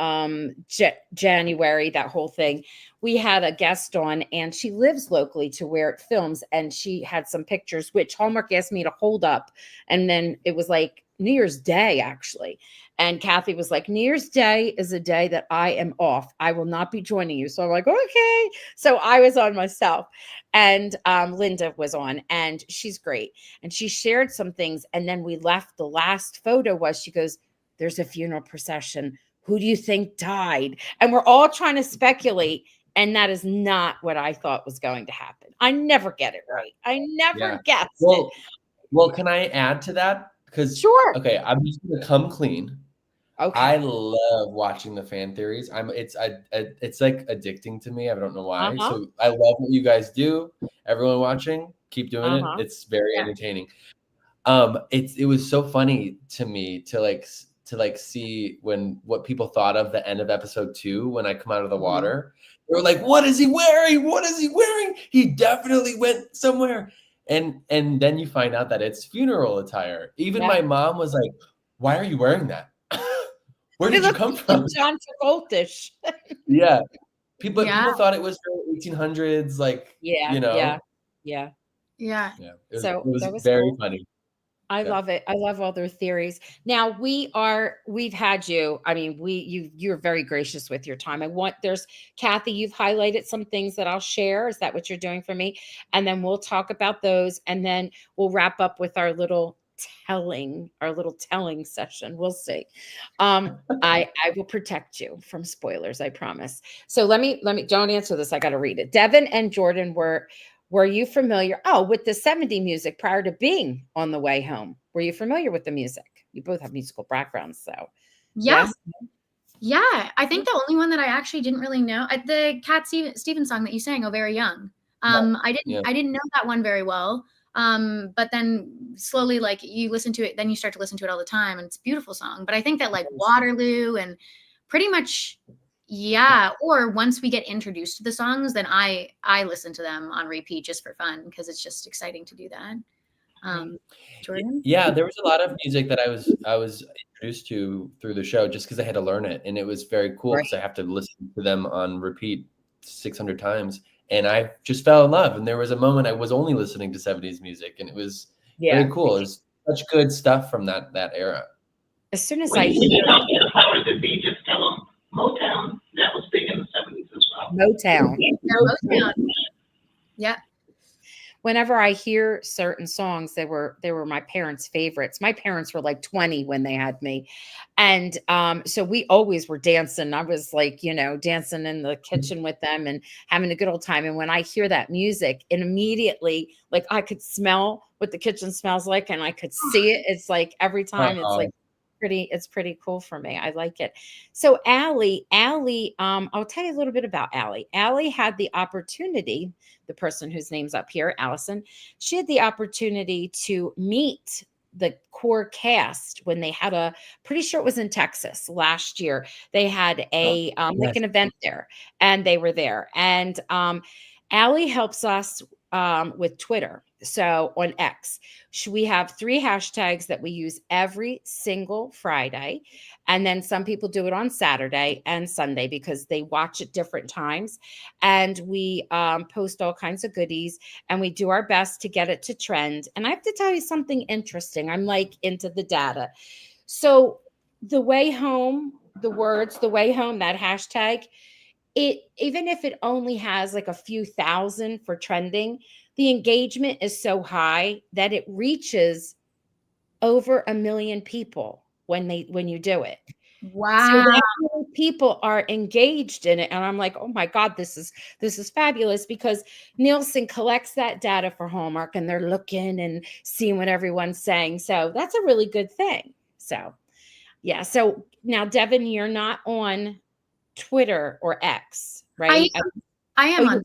January? That whole thing. We had a guest on, and she lives locally to where it films, and she had some pictures which Hallmark asked me to hold up, and then it was like New Year's Day, actually. And Kathy was like, New Year's Day is a day that I am off. I will not be joining you. So I'm like, okay. So I was on myself, and Linda was on, and she's great. And she shared some things. And then we left. The last photo was, she goes, there's a funeral procession. Who do you think died? And we're all trying to speculate. And that is not what I thought was going to happen. I never get it right. I never guess it. Well, can I add to that? Because Sure. Okay, I'm just gonna come clean. Okay. I love watching the fan theories. It's like addicting to me. I don't know why. So I love what you guys do. Everyone watching, keep doing it. It's very entertaining. It was so funny to me to see what people thought of the end of episode 2 when I come out of the water. They were like, "What is he wearing? What is he wearing? He definitely went somewhere." And then you find out that it's funeral attire. Even my mom was like, "Why are you wearing that? Where did you come from?" John Travolta. Yeah. People thought it was from 1800s, like, Yeah. Yeah. It So was that was very cool. funny. I love it. I love all their theories. Now we've had you. I mean, you're very gracious with your time. There's Kathy, you've highlighted some things that I'll share. Is that what you're doing for me? And then we'll talk about those, and then we'll wrap up with our little telling session. We'll see. I will protect you from spoilers, I promise. So let me don't answer this. I got to read it. Devin and Jordan, were you familiar with the 70s music prior to being on the way home? Were you familiar with the music? You both have musical backgrounds, so yes. Yeah, I think the only one that I actually didn't really know, the Cat Stevens song that you sang, "Oh Very Young." I didn't know that one very well. But then slowly, like, you listen to it, then you start to listen to it all the time, and it's a beautiful song. But I think that, like, Waterloo and pretty much, or once we get introduced to the songs, then I listen to them on repeat just for fun, because it's just exciting to do that. Jordan? Yeah, there was a lot of music that I was introduced to through the show just because I had to learn it, and it was very cool because I have to listen to them on repeat 600 times. And I just fell in love. And there was a moment I was only listening to 70s music, and it was very cool. It was such good stuff from that era. As soon as when you don't get a powers that be, just tell them Motown. That was big in the 70s as well. Motown. Motown. Yeah. Whenever I hear certain songs, they were my parents' favorites. My parents were like 20 when they had me. And so we always were dancing. I was like, dancing in the kitchen with them and having a good old time. And when I hear that music, and immediately, like, I could smell what the kitchen smells like, and I could see it. It's like every time it's like it's pretty cool for me. I like it. So Allie, I'll tell you a little bit about Allie. Allie had the opportunity, the person whose name's up here, Allison, she had the opportunity to meet the core cast when they had pretty sure it was in Texas last year. They had like an event there, and they were there. And Allie helps us with Twitter. So on X, we have 3 hashtags that we use every single Friday. And then some people do it on Saturday and Sunday because they watch at different times. And we post all kinds of goodies, and we do our best to get it to trend. And I have to tell you something interesting. I'm like into the data. So the way home, the words, the way home, that hashtag, even if it only has like a few thousand for trending, the engagement is so high that it reaches over 1 million people when you do it. Wow. So that many people are engaged in it. And I'm like, oh my God, this is fabulous, because Nielsen collects that data for Hallmark, and they're looking and seeing what everyone's saying. So that's a really good thing. So yeah. So now, Devin, you're not on Twitter or X, right? I am.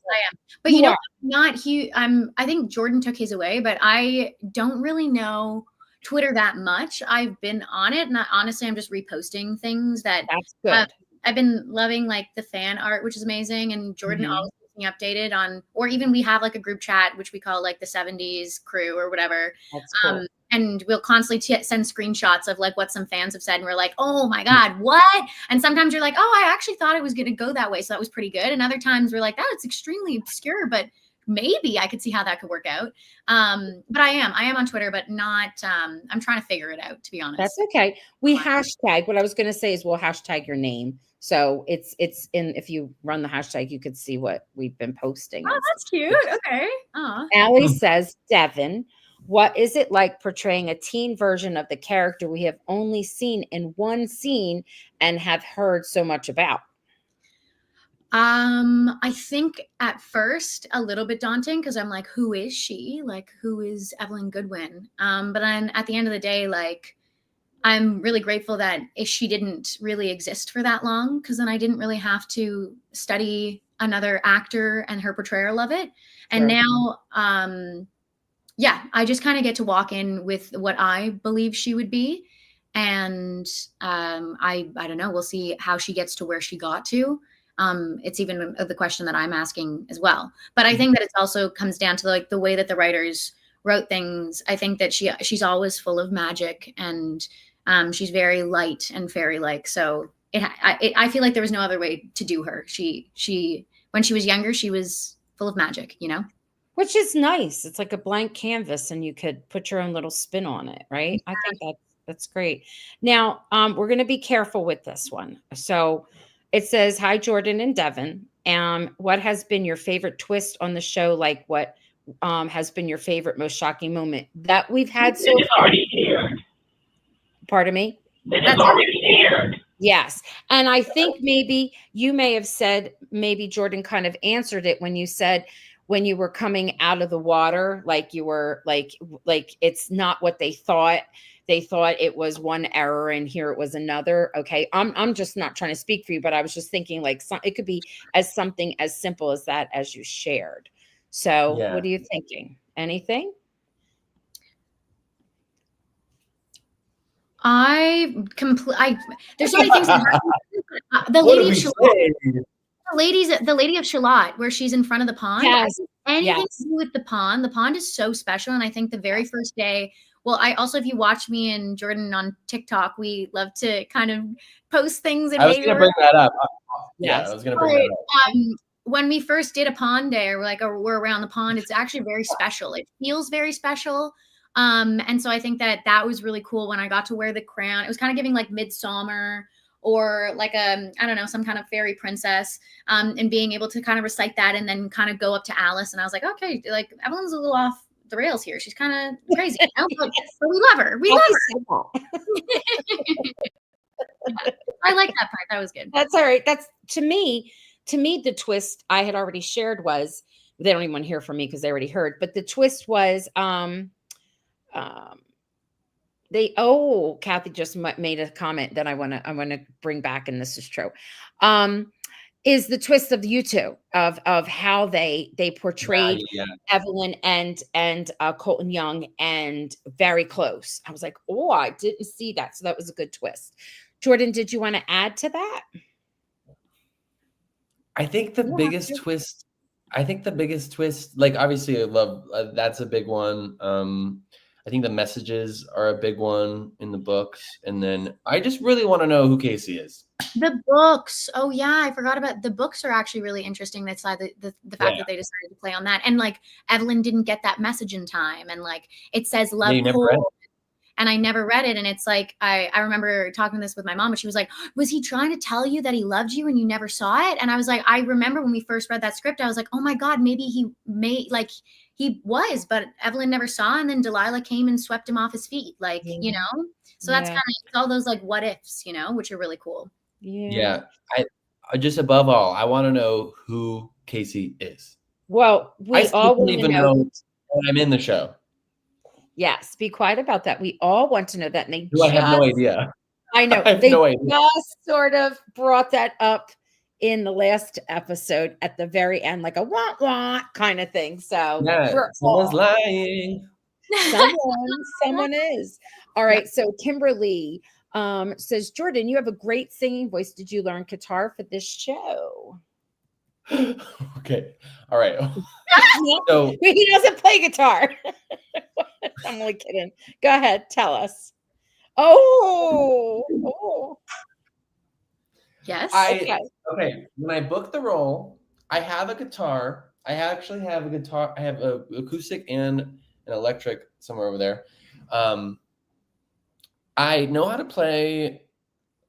But I'm not huge. I think Jordan took his away, but I don't really know Twitter that much. I've been on it, and honestly, I'm just reposting things that that's good. I've been loving, like the fan art, which is amazing. And Jordan always me updated on, or even we have like a group chat, which we call like the 70s crew or whatever. That's cool. And we'll constantly send screenshots of like what some fans have said. And we're like, oh my God, what? And sometimes you're like, oh, I actually thought it was going to go that way. So that was pretty good. And other times we're like, it's extremely obscure, but maybe I could see how that could work out. But I am on Twitter, but not, I'm trying to figure it out, to be honest. That's okay. We hashtag, what I was going to say is we'll hashtag your name. So it's in, if you run the hashtag, you could see what we've been posting. Oh, that's cute. Okay. Allie says, Devin, what is it like portraying a teen version of the character we have only seen in one scene and have heard so much about? I think at first a little bit daunting because I'm like, who is she? Like, who is Evelyn Goodwin? But then at the end of the day, like, I'm really grateful that she didn't really exist for that long, because then I didn't really have to study another actor and her portrayal of it. And now, I just kind of get to walk in with what I believe she would be. And I don't know, we'll see how she gets to where she got to. It's even the question that I'm asking as well. But I think that it also comes down to like the way that the writers wrote things. I think that she's always full of magic, and she's very light and fairy-like. So I feel like there was no other way to do her. She when she was younger, she was full of magic, you know? Which is nice. It's like a blank canvas and you could put your own little spin on it, right? Yeah. I think that's great. Now, we're going to be careful with this one. So it says, hi, Jordan and Devin. What has been your favorite twist on the show? Like what has been your favorite, most shocking moment that we've had so far? Already aired. Pardon me? That's already aired. Yes. And I think maybe you may have said, maybe Jordan kind of answered it when you said, when you were coming out of the water, like you were like it's not what they thought. They thought it was one error and here it was another. Okay. I'm just not trying to speak for you, but I was just thinking like it could be as something as simple as that, as you shared. So What are you thinking? Anything? There's so many things that happen. The lady of Shalott, where she's in front of the pond. Yes. Anything to do with the pond is so special. And I think the very first day, well, I also, if you watch me and Jordan on TikTok, we love to kind of post things. And I was going to bring that up. Yes. I was going to bring that up. When we first did a pond day, or we're around the pond, it's actually very special. It feels very special. And so I think that was really cool when I got to wear the crown. It was kind of giving like Midsummer, or like I don't know, some kind of fairy princess, and being able to kind of recite that and then kind of go up to Alice. And I was like, okay, like Evelyn's a little off the rails here. She's kind of crazy, you know? But we love her. We love her. I like that part. That was good. That's all right. That's to me, the twist I had already shared was, they don't even want to hear from me because they already heard, but the twist was, Kathy just made a comment that I want to bring back, and this is true. Is the twist of you two of how they portrayed Evelyn and Colton Young, and very close. I was like, oh, I didn't see that. So that was a good twist. Jordan, did you want to add to that? I think the biggest twist, like obviously I love, that's a big one. I think the messages are a big one in the books. And then I just really want to know who Casey is. The books. Oh yeah. I forgot about the books. Are actually really interesting. That's like the fact that they decided to play on that. And like Evelyn didn't get that message in time. And like, it says love cold. And I never read it. And it's like, I remember talking this with my mom, and she was like, was he trying to tell you that he loved you and you never saw it? And I was like, I remember when we first read that script, I was like, oh my God, maybe he was, but Evelyn never saw. And then Delilah came and swept him off his feet. Like, you know, so that's kind of all those like what ifs, you know, which are really cool. Yeah. I just, above all, I want to know who Casey is. Well, we all want to know when I'm in the show. Yes, be quiet about that. We all want to know that. And I have no idea. I know. They just sort of brought that up in the last episode at the very end, like a wah wah kind of thing. So someone's lying. Someone is. All right. So Kimberly says, Jordan, you have a great singing voice. Did you learn guitar for this show? Okay. All right. So He doesn't play guitar. I'm only kidding. Go ahead. Tell us. Oh. Yes. Okay. When I booked the role, I have a guitar. I actually have a guitar. I have a acoustic and an electric somewhere over there. I know how to play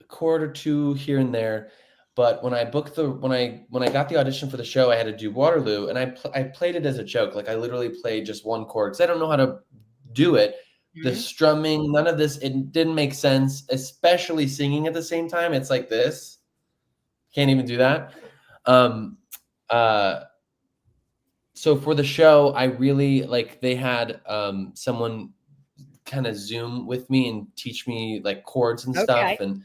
a chord or two here and there, but when I got the audition for the show, I had to do Waterloo, and I played it as a joke. Like I literally played just one chord because I don't know how to do it. The strumming, none of this, it didn't make sense, especially singing at the same time. It's like this. Can't even do that. So for the show, I really they had someone kind of Zoom with me and teach me like chords and stuff and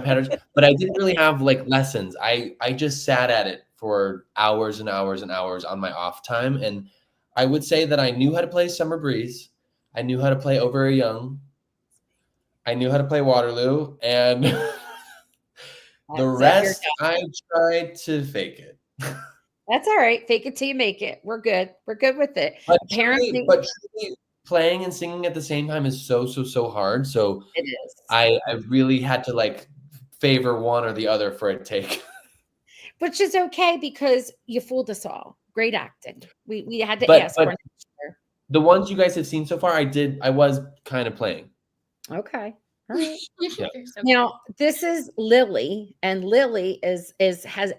patterns, but I didn't really have like lessons. I just sat at it for hours and hours and hours on my off time, and I would say that I knew how to play Summer Breeze. I knew how to play Oh Very Young. I knew how to play Waterloo, and the rest I tried to fake it. That's all right. Fake it till you make it. We're good. We're good with it. But Apparently, truly, playing and singing at the same time is so hard. So it is. I really had to like favor one or the other for a take. Which is okay because you fooled us all. Great acting. We had to ask for the ones you guys have seen so far, I was kind of playing. Okay. All right. Yeah. Now this is Lily, and Lily has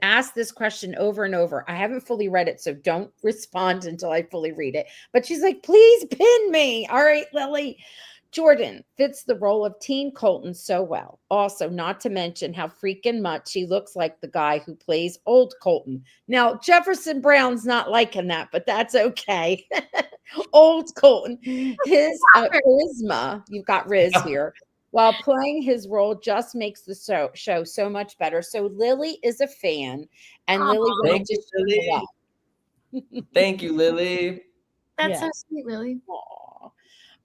asked this question over and over. I haven't fully read it, so don't respond until I fully read it. But she's like, please pin me. All right, Lily. Jordan fits the role of teen Colton so well. Also, not to mention how freaking much he looks like the guy who plays old Colton. Now, Jefferson Brown's not liking that, but that's okay. Old Colton. His charisma, you've got Riz here, while playing his role just makes the show so much better. So Lily is a fan, and Lily wanted to show up. Thank you, Lily. That's so sweet, Lily. Aww.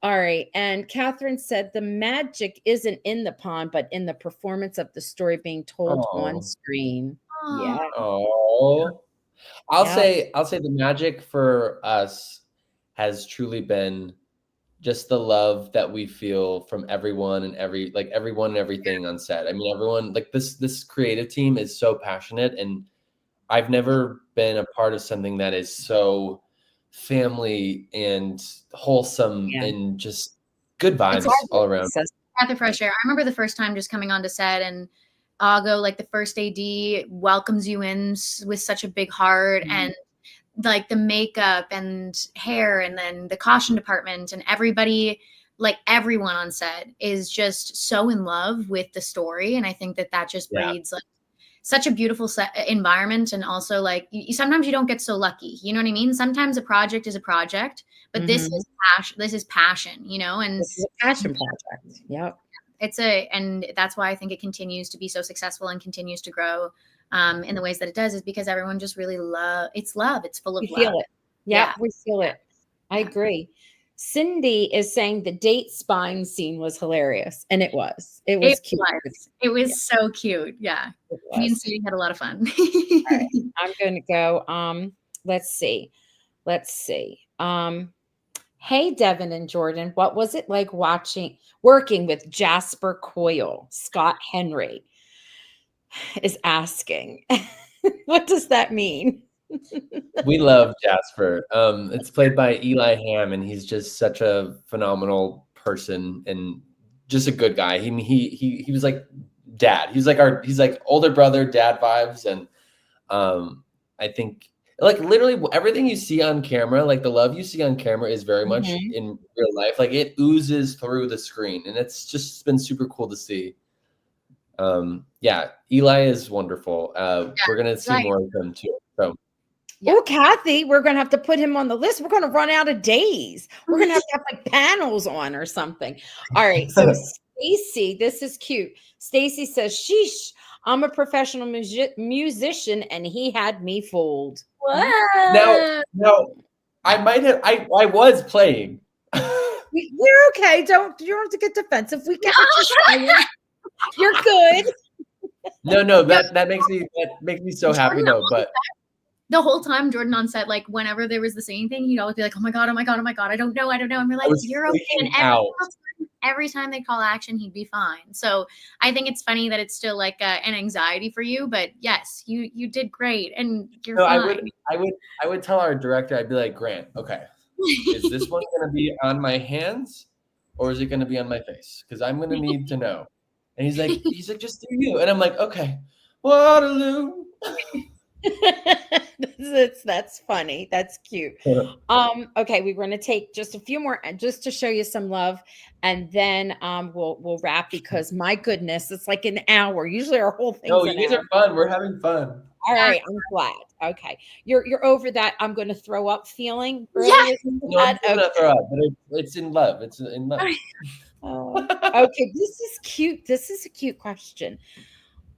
All right. And Catherine said the magic isn't in the pond, but in the performance of the story being told on screen. Yeah. Oh, I'll say the magic for us has truly been just the love that we feel from everyone and everyone and everything on set. I mean, everyone this creative team is so passionate, and I've never been a part of something that is so family and wholesome and just good vibes all around. Breath of fresh air. I remember the first time just coming onto set, and Ago, like the first AD, welcomes you in with such a big heart, and like the makeup and hair, and then the costume department, and everybody, like everyone on set is just so in love with the story. And I think that just breeds like such a beautiful environment. And also like sometimes you don't get so lucky, you know what I mean? Sometimes a project is a project, but this is passion, you know, and this is a passion project. Yep. And that's why I think it continues to be so successful and continues to grow in the ways that it does, is because everyone just really it's love. It's full of love. Feel it. Yeah, we feel it. I agree. Cindy is saying the date spying scene was hilarious, and it was. It was cute. It was so cute. Yeah. Me and Cindy had a lot of fun. All right. I'm going to go. Let's see. Hey, Devin and Jordan, what was it like working with Jasper Coyle? Scott Henry is asking. What does that mean? We love Jasper. It's played by Eli Hamm, and he's just such a phenomenal person and just a good guy. He was like dad. He's like older brother, dad vibes, and I think like literally everything you see on camera, like the love you see on camera is very much in real life. Like it oozes through the screen, and it's just been super cool to see. Eli is wonderful. We're gonna see more of him too. So. Oh, Kathy, we're going to have to put him on the list. We're going to run out of days. We're going to have like panels on or something. All right. So Stacy, this is cute. Stacy says, sheesh, I'm a professional musician and he had me fooled. What? Now, I was playing. We're okay. You don't have to get defensive. We get what you're saying. You're good. No, that makes me so happy though. But the whole time Jordan on set, like whenever there was the singing thing, he'd always be like, "Oh my god, oh my god, oh my god, I don't know." And we're I like, was "You're okay." And freaking out. every time they call action, he'd be fine. So I think it's funny that it's still like an anxiety for you, but yes, you did great, and you're No, fine. I would tell our director, I'd be like, Grant, okay, is this one going to be on my hands or is it going to be on my face? Because I'm going to need to know. And he's like, just do you. And I'm like, okay, Waterloo. That's funny. That's cute. Okay, we're going to take just a few more just to show you some love, and then we'll wrap because my goodness, it's like an hour. Usually our whole thing's No, an you guys hour. are fun. We're having fun. All right, I'm glad. Okay, you're over that. I'm going to throw up feeling. Yeah. No, I'm still gonna throw up, but it's in love. It's in love. Okay, this is cute. This is a cute question.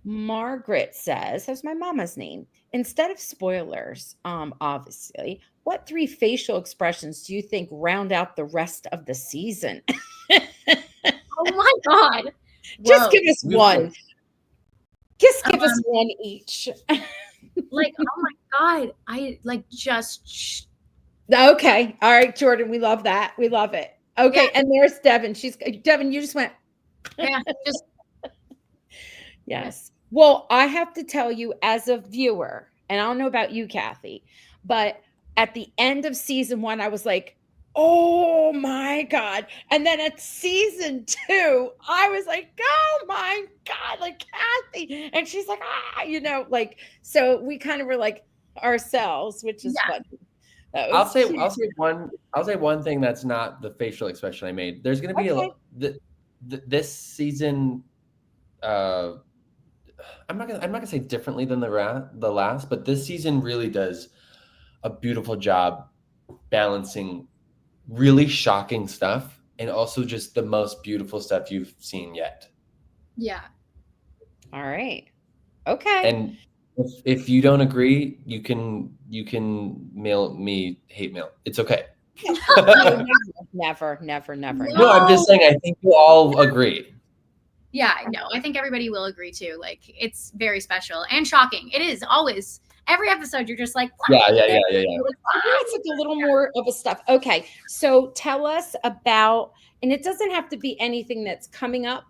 Margaret says, "That's my mama's name. Instead of spoilers, obviously, what 3 facial expressions do you think round out the rest of the season?" Oh my god. Just Whoa. give us one. Just give us one each. Like, oh my god, I like just. Okay, all right, Jordan, we love that. We love it. Okay, Yeah. and there's Devin. Devin. You just went. Yeah, just. Yes. Well, I have to tell you, as a viewer, and I don't know about you, Kathy, but at the end of season 1, I was like, oh my God. And then at season 2, I was like, oh my God, like Kathy. And she's like, like, so we kind of were like ourselves, which is funny. I'll say one thing that's not the facial expression I made. There's going to be this season. I'm not gonna say differently than the last, but this season really does a beautiful job balancing really shocking stuff and also just the most beautiful stuff you've seen yet. Yeah. All right. Okay. And if you don't agree, you can mail me hate mail. It's okay. Never. No, I'm just saying I think you all agree. Yeah, no, I think everybody will agree too. Like, it's very special and shocking. It is always every episode. You're just like, yeah. It's like a little more of a stuff. Okay, so tell us about, and it doesn't have to be anything that's coming up,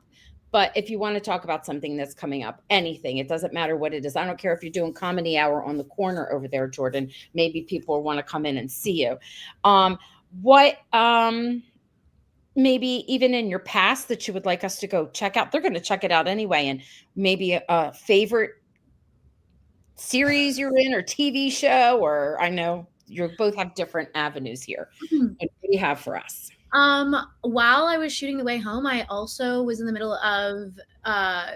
but if you want to talk about something that's coming up, anything, it doesn't matter what it is. I don't care if you're doing comedy hour on the corner over there, Jordan. Maybe people want to come in and see you. Maybe even in your past that you would like us to go check out. They're going to check it out anyway. And maybe a favorite series you're in or TV show, or I know you both have different avenues here. What do you have for us? While I was shooting The Way Home, I also was in the middle of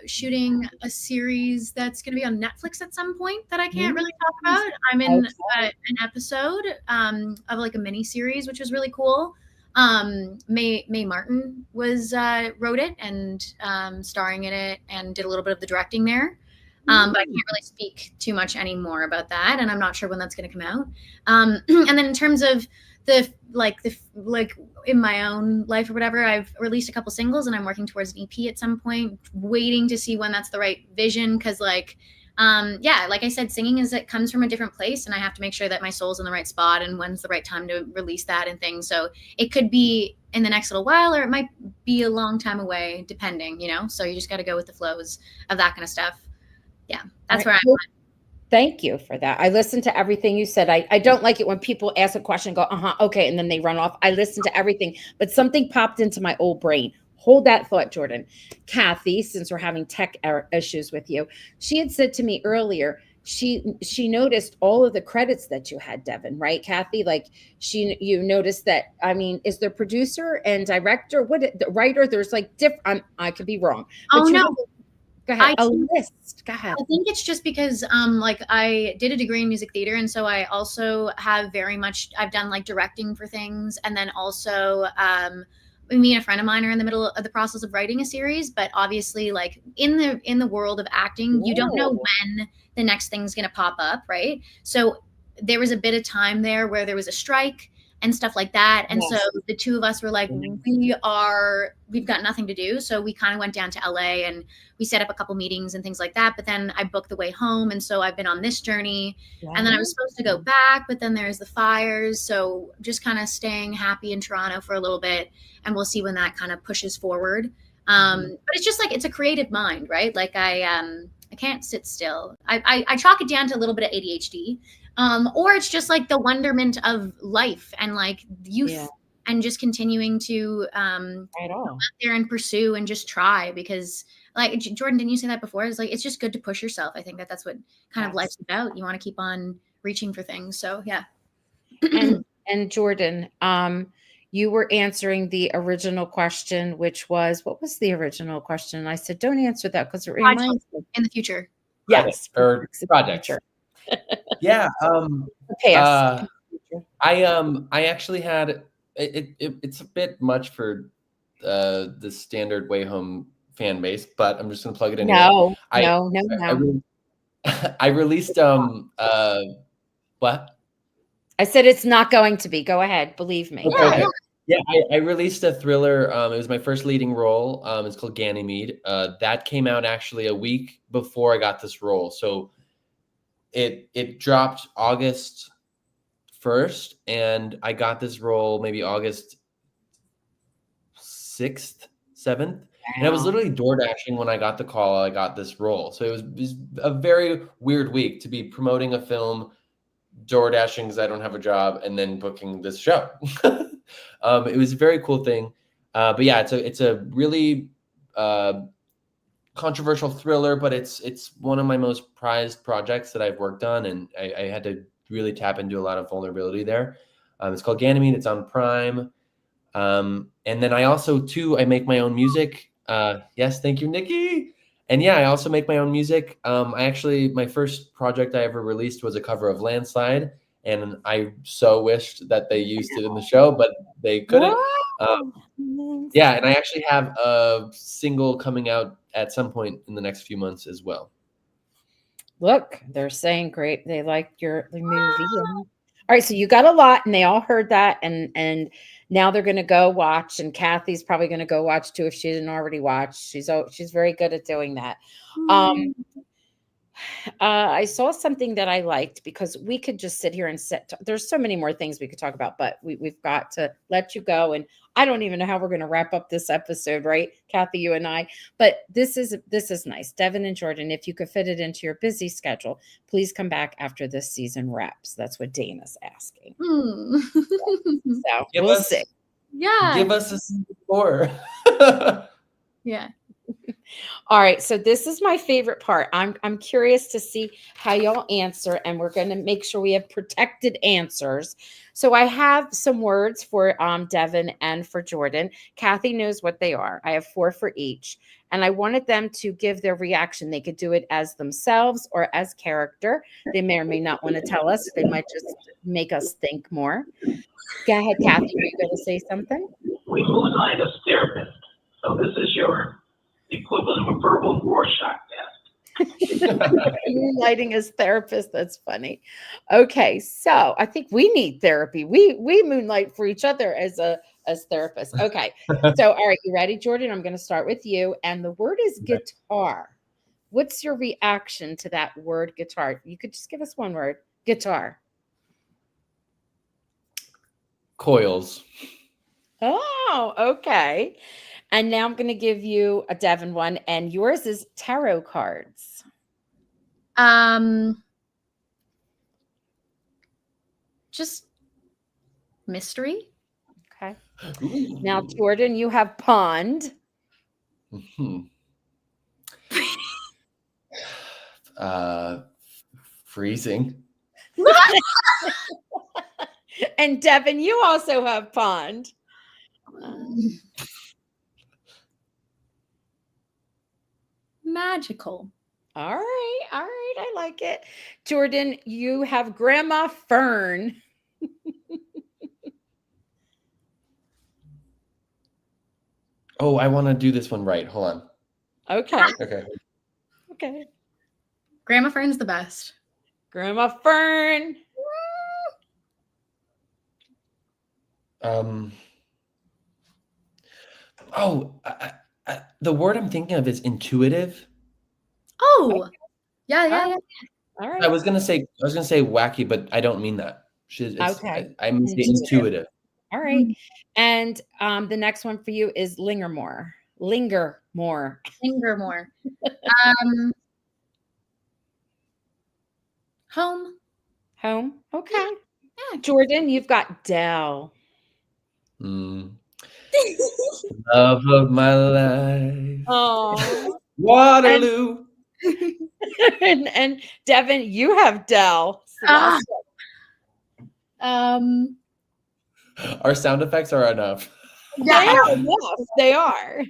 shooting a series that's going to be on Netflix at some point that I can't really talk about. I'm in an episode of like a mini series, which is really cool. Mae Martin wrote it and starring in it and did a little bit of the directing there. But I can't really speak too much anymore about that, and I'm not sure when that's going to come out. And then in terms of the in my own life or whatever, I've released a couple singles and I'm working towards an EP at some point, waiting to see when that's the right vision. Cause like I said, singing it comes from a different place and I have to make sure that my soul's in the right spot and when's the right time to release that and things. So it could be in the next little while, or it might be a long time away, depending, so you just got to go with the flows of that kind of stuff. Yeah. That's where I'm at. Thank you for that. I listened to everything you said. I don't like it when people ask a question and go, okay, and then they run off. I listened to everything, but something popped into my old brain. Hold that thought, Jordan. Kathy, since we're having tech issues with you, she had said to me earlier, she noticed all of the credits that you had, Devin, right, Kathy? Like you noticed that, is there producer and director? The writer? There's like I could be wrong. Oh, no. Go ahead. List. Go ahead. I think it's just because I did a degree in music theater, and so I also have I've done like directing for things, and then also me and a friend of mine are in the middle of the process of writing a series. But obviously, like in the world of acting, you don't know when the next thing's gonna pop up, right? So there was a bit of time there where there was a strike. and stuff like that. And so Yes. the two of us were like, we've got nothing to do. So we kind of went down to LA and we set up a couple meetings and things like that. But then I booked the way home. And so I've been on this journey. And then I was supposed to go back, but then there's the fires. So just kind of staying happy in Toronto for a little bit. And we'll see when that kind of pushes forward. But it's just like, it's a creative mind, right? Like I can't sit still. I chalk it down to a little bit of ADHD. Or it's just like the wonderment of life and like youth and just continuing to go out there and pursue and just try, because like Jordan, didn't you say that before? It's like, it's just good to push yourself. I think that's what kind of life's about. You want to keep on reaching for things. So yeah. And Jordan, you were answering the original question, which was, what was the original question? I said, don't answer that because it reminds me. In the future. Yes. Or projects. Yeah. I actually had it's a bit much for the standard Way Home fan base, but I'm just gonna plug it in. No. I released what? I said it's not going to be. Go ahead, believe me. Okay. Yeah, I released a thriller. It was my first leading role. It's called Ganymede. That came out actually a week before I got this role. So it dropped August 1st, and I got this role maybe August 6th, 7th. Wow. And I was literally door dashing when I got the call. I got this role. So it was a very weird week to be promoting a film, door dashing because I don't have a job, and then booking this show. It was a very cool thing. But yeah, it's a really controversial thriller, but it's one of my most prized projects that I've worked on, and I had to really tap into a lot of vulnerability there. It's called Ganymede. It's on Prime. And then I also too, I make my own music. Yes, thank you, Nikki. And yeah, I also make my own music. My first project I ever released was a cover of Landslide, and I so wished that they used it in the show, but they couldn't. Yeah, and I actually have a single coming out at some point in the next few months as well. Look, they're saying great. They liked your movie. All right, so you got a lot, and they all heard that, and now they're going to go watch. And Kathy's probably going to go watch too if she didn't already watch. She's very good at doing that. I saw something that I liked, because we could just sit here and there's so many more things we could talk about, but we've got to let you go. And I don't even know how we're going to wrap up this episode, right, Kathy, you and I, but this is nice. Devin and Jordan, if you could fit it into your busy schedule, please come back after this season wraps. That's what Dana's asking. So we'll see. Yeah. Give us a season 4. Yeah. All right, so this is my favorite part. I'm curious to see how y'all answer, and we're going to make sure we have protected answers. So I have some words for Devin and for Jordan. Kathy knows what they are. I have 4 for each, and I wanted them to give their reaction. They could do it as themselves or as character. They may or may not want to tell us. They might just make us think more. Go ahead, Kathy. Are you going to say something? We moonlight as therapists, so this is your equivalent of a verbal Rorschach test. Moonlighting as therapist. That's funny. Okay, so I think we need therapy. We moonlight for each other as therapists. Okay, so all right, you ready, Jordan? I'm going to start with you, and the word is guitar. What's your reaction to that word, guitar? You could just give us one word. Guitar. Coils. Oh, okay. And now I'm going to give you a Devin one, and yours is tarot cards. Just mystery. Okay. Now, Jordan, you have pond. Freezing. And Devin, you also have pond. Magical. All right. I like it. Jordan, you have Grandma Fern. Oh, I want to do this one right. Hold on. Okay. Grandma Fern's the best. Grandma Fern. The word I'm thinking of is intuitive. Oh, yeah, yeah, All yeah. right. All right. I was gonna say wacky, but I don't mean that. Okay. I mean intuitive. All right. And the next one for you is linger more. Linger more. Linger more. Home. Home. Okay. Yeah. Jordan, you've got Dell. Love of my life. Oh. Waterloo. And Devin, you have Dell. So Ah. Our sound effects are enough. they are enough. They are.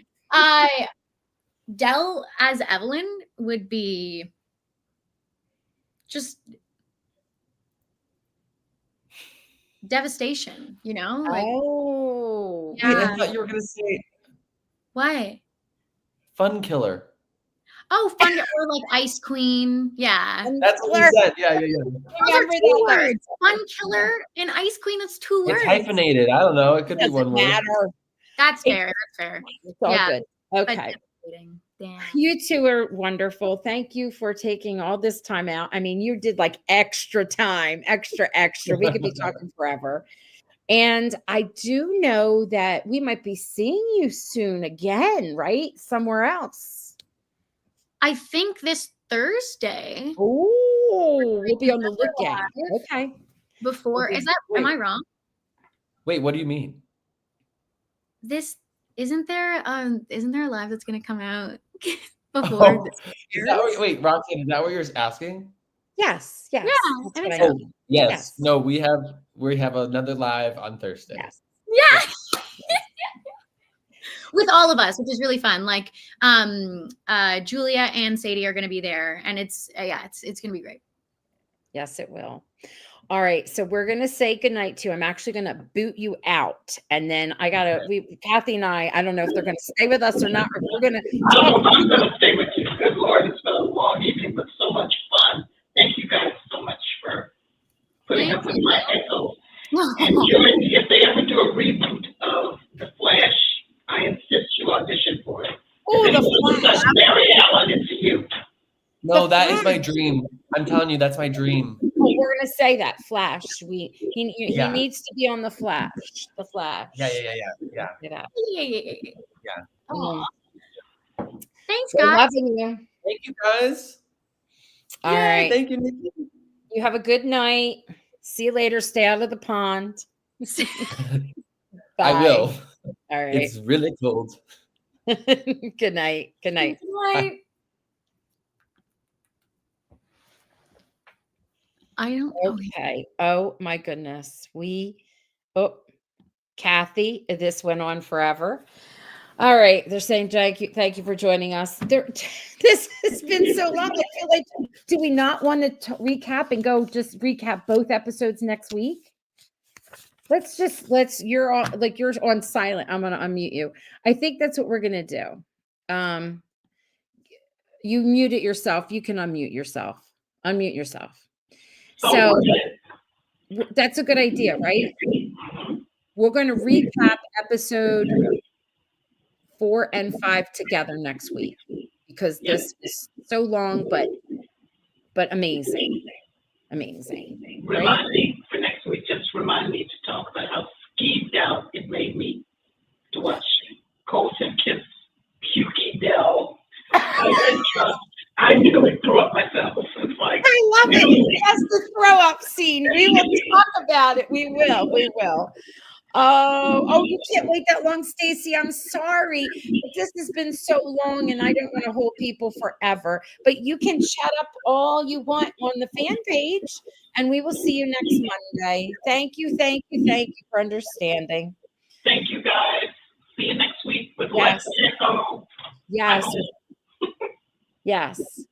Dell as Evelyn would be just devastation, you know? Like, Oh. Wait, I yeah. thought you were gonna say What? fun killer. Oh, fun or like Ice Queen. Yeah. That's what you said. Yeah. Those are Remember two that. words. Fun killer and Ice Queen, that's two words. It's hyphenated. I don't know. It could be one word. Matter. That's fair. That's fair. It's all Yeah. good. But Okay. damn. You two are wonderful. Thank you for taking all this time out. I mean, you did like extra time, extra. We could be talking forever. And I do know that we might be seeing you soon again, right? Somewhere else. I think this Thursday. Oh, we'll be on the lookout. Okay. Before Okay, is that wait. am I wrong? Wait, what do you mean? This isn't there a live that's gonna come out before this Is that wait, Roxanne, is that what you're asking? Yes. Yeah, That's I what think I so. mean. Yes. Yes. No, we have another live on Thursday. Yes. Yeah. With all of us, which is really fun. Like Julia and Sadie are gonna be there, and it's gonna be great. Yes, it will. All right, so we're gonna say goodnight to you. I'm actually gonna boot you out, and then Kathy and I don't know if they're gonna stay with us or not. Or we're gonna. I'm going to stay with you. Good Lord, it's been a long evening, but so much fun. Thank you guys so much for putting up with my echoes. And Julie, if they ever do a reboot of The Flash, I insist you audition for it. Oh, The Flash. Mary Ellen, it's you. No, that is my dream. I'm telling you, that's my dream. Well, we're gonna say that Flash. He Yeah. needs to be on The Flash. The Flash. Yeah. Yeah. Yeah. Aw. Thanks, We're guys. loving you. Thank you, guys. All Yay, right. Thank you, Nikki. You have a good night. See you later. Stay out of the pond. Bye. I will. All right. It's really cold. Good night. Good night. Bye. I don't. Okay. Oh my goodness. Kathy, this went on forever. All right. They're saying thank you for joining us. This has been so long. I feel like, do we not want to recap and go just recap both episodes next week? You're on silent. I'm gonna unmute you. I think that's what we're gonna do. You mute it yourself. You can unmute yourself. Unmute yourself. So that's a good idea, right? We're going to recap episode 4 and 5 together next week because this is so long, but amazing. Amazing. Right? Remind me for next week, just remind me to talk about how skeeved out it made me to watch Colton kiss Pukey Dell. I nearly threw up myself. It's like, I love it. That's the throw up scene. We will talk about it. We will. Oh, you can't wait that long, Stacy. I'm sorry. But this has been so long and I don't want to hold people forever. But you can chat up all you want on the fan page and we will see you next Monday. Thank you for understanding. thank you guys. See you next week with Yes. Let's Echo. Yes.